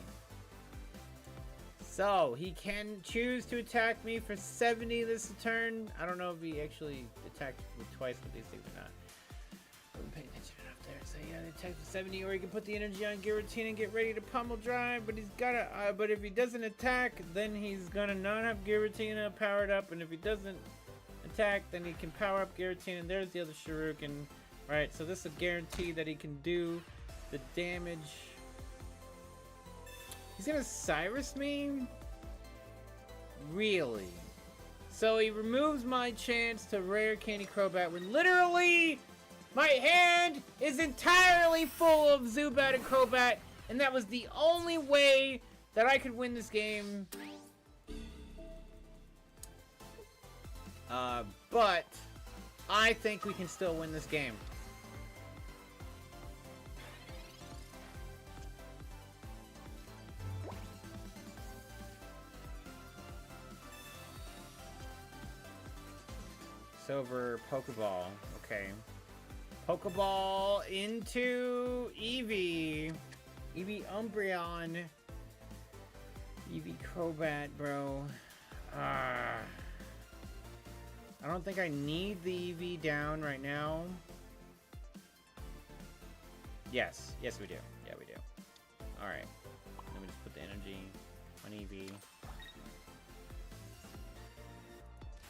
So, he can choose to attack me for 70 this turn. I don't know if he actually attacked with twice with these things or not. I wasn't paying attention enough there. So yeah, they attack for 70, or he can put the energy on Giratina and get ready to pummel drive. But he's gotta. But if he doesn't attack, then he's gonna not have Giratina powered up. And if he doesn't attack, then he can power up Giratina. And there's the other Shuriken. Right. So this will guarantee that he can do the damage. He's gonna Cyrus me? Really? So he removes my chance to rare Candy Crobat when literally my hand is entirely full of Zubat and Crobat, and that was the only way that I could win this game. But I think we can still win this game. Silver Pokeball. Okay. Pokeball into Eevee. Eevee Umbreon. Eevee Crobat, bro. I don't think I need the Eevee down right now. Yes. Yes, we do. Yeah, we do. Alright. Let me just put the energy on Eevee.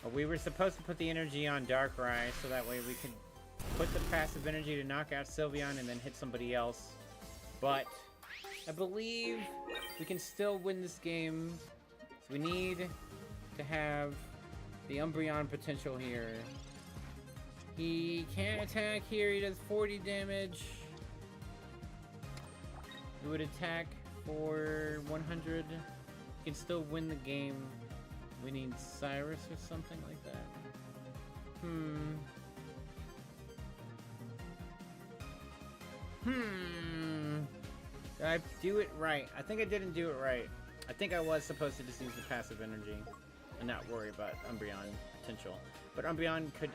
Oh, we were supposed to put the energy on Darkrai, so that way we could put the passive energy to knock out Sylveon and then hit somebody else. But I believe we can still win this game. So we need to have the Umbreon potential here. He can't attack here. He does 40 damage. He would attack for 100. He can still win the game. We need Cyrus or something like that. Did I do it right? I think I didn't do it right. I think I was supposed to just use the passive energy and not worry about Umbreon potential. But Umbreon could...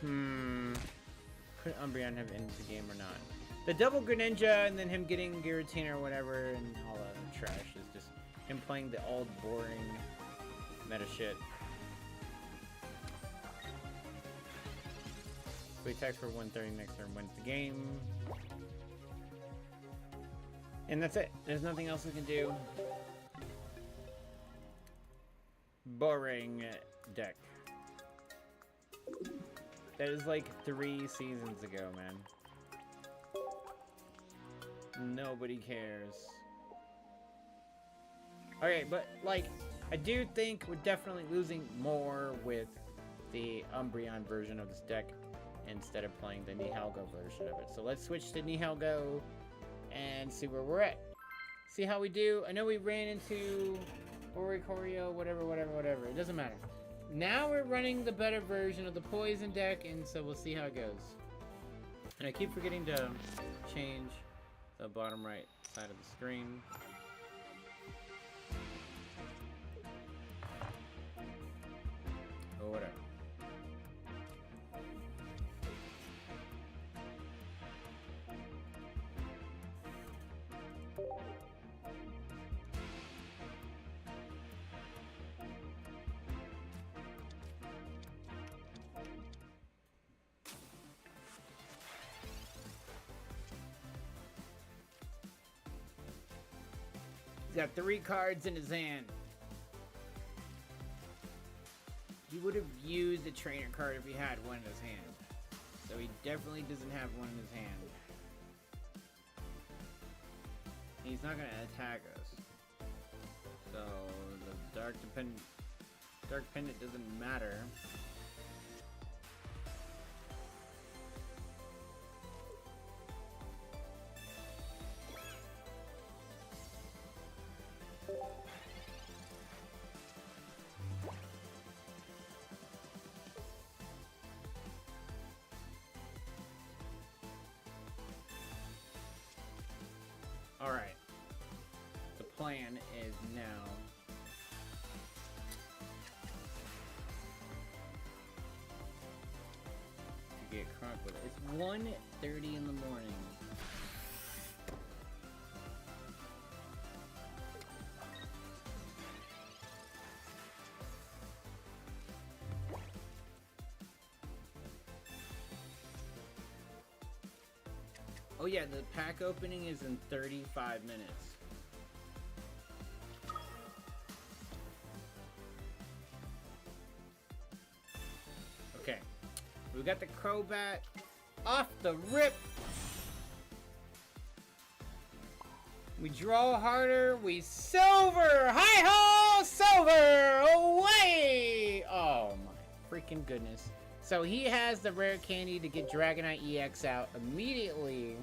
Could Umbreon have ended the game or not? The double Greninja and then him getting Giratina or whatever and all that trash is just him playing the old boring meta shit. So he attacks for 130 next turn, wins the game. And that's it. There's nothing else we can do. Boring deck. That is like 3 seasons ago, man. Nobody cares. Okay, but like, I do think we're definitely losing more with the Umbreon version of this deck instead of playing the Nihilego version of it. So let's switch to Nihilego and see where we're at. See how we do. I know we ran into Oricorio, whatever. It doesn't matter. Now we're running the better version of the Poison deck, and so we'll see how it goes. And I keep forgetting to change the bottom right side of the screen. Or whatever. He's got 3 cards in his hand. He would have used a trainer card if he had one in his hand. So he definitely doesn't have one in his hand. He's not going to attack us. So the Dark Pendant doesn't matter. Alright. The plan is now to get crunk with it. It's 1:30 in the morning. Oh yeah, the pack opening is in 35 minutes. Okay, we got the Crobat off the rip. We draw harder, we silver! Hi-ho! Silver! Away! Oh my freaking goodness. So he has the rare candy to get Dragonite EX out immediately.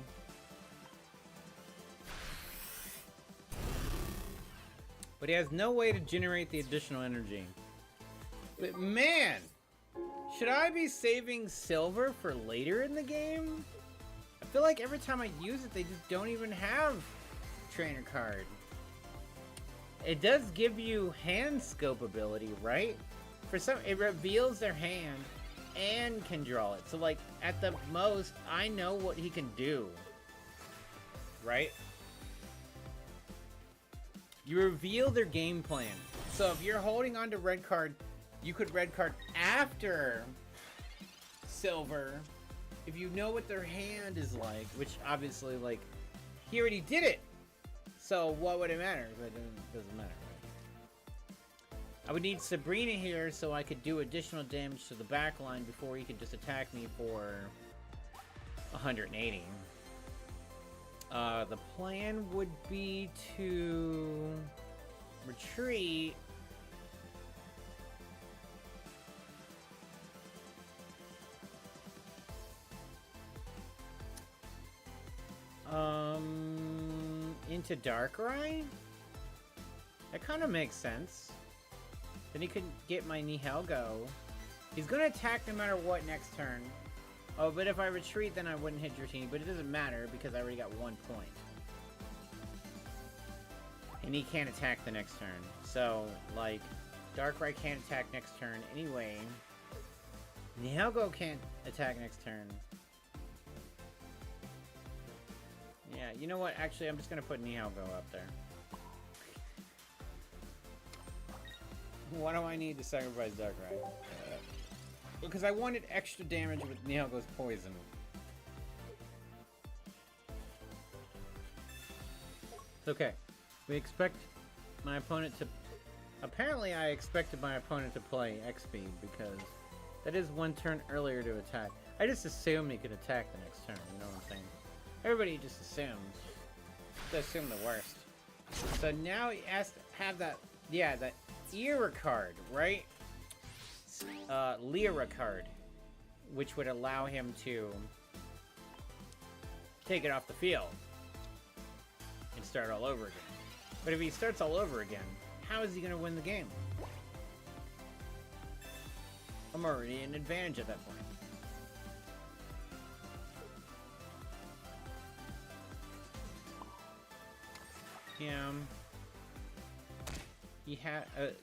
But he has no way to generate the additional energy. But man, should I be saving silver for later in the game? I feel like every time I use it, they just don't even have trainer card. It does give you hand scope ability, right? For some, it reveals their hand and can draw it. So like at the most, I know what he can do. Right? You reveal their game plan. So if you're holding on to red card, you could red card after silver. If you know what their hand is like, which obviously like He already did it! So what would it matter? It doesn't matter, right? I would need Sabrina here so I could do additional damage to the back line before he could just attack me for 180. The plan would be to retreat. Into Darkrai? That kind of makes sense. Then he could get my Nihilego. He's gonna attack no matter what next turn. Oh, but if I retreat, then I wouldn't hit Dratini, but it doesn't matter because I already got 1 point. And he can't attack the next turn. So, like, Darkrai can't attack next turn anyway. Nihilego can't attack next turn. Yeah, you know what? Actually, I'm just gonna put Nihilego up there. Why do I need to sacrifice Darkrai? Because I wanted extra damage with Nihilego's poison. It's okay. We expect my opponent to... Apparently I expected my opponent to play X-Speed because that is 1 turn earlier to attack. I just assumed he could attack the next turn, you know what I'm saying? Everybody just assumes. They assume the worst. So now he has to have that... Yeah, that Era card, right? Lyra card, which would allow him to take it off the field and start all over again. But if he starts all over again, how is he going to win the game? I'm already in advantage at that point.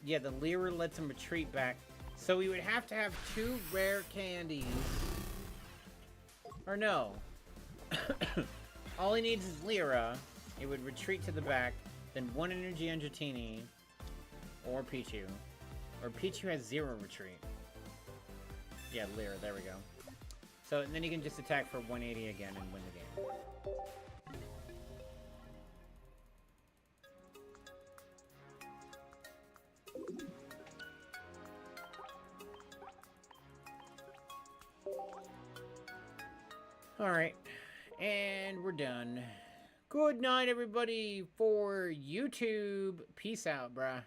Yeah, the Lyra lets him retreat back. So we would have to have 2 rare candies. Or no. All he needs is Lyra. It would retreat to the back. Then 1 energy on Dratini. Or Pichu. Or Pichu has 0 retreat. Yeah, Lyra, there we go. So and then he can just attack for 180 again and win the game. Alright, and we're done. Good night, everybody, for YouTube. Peace out, bruh.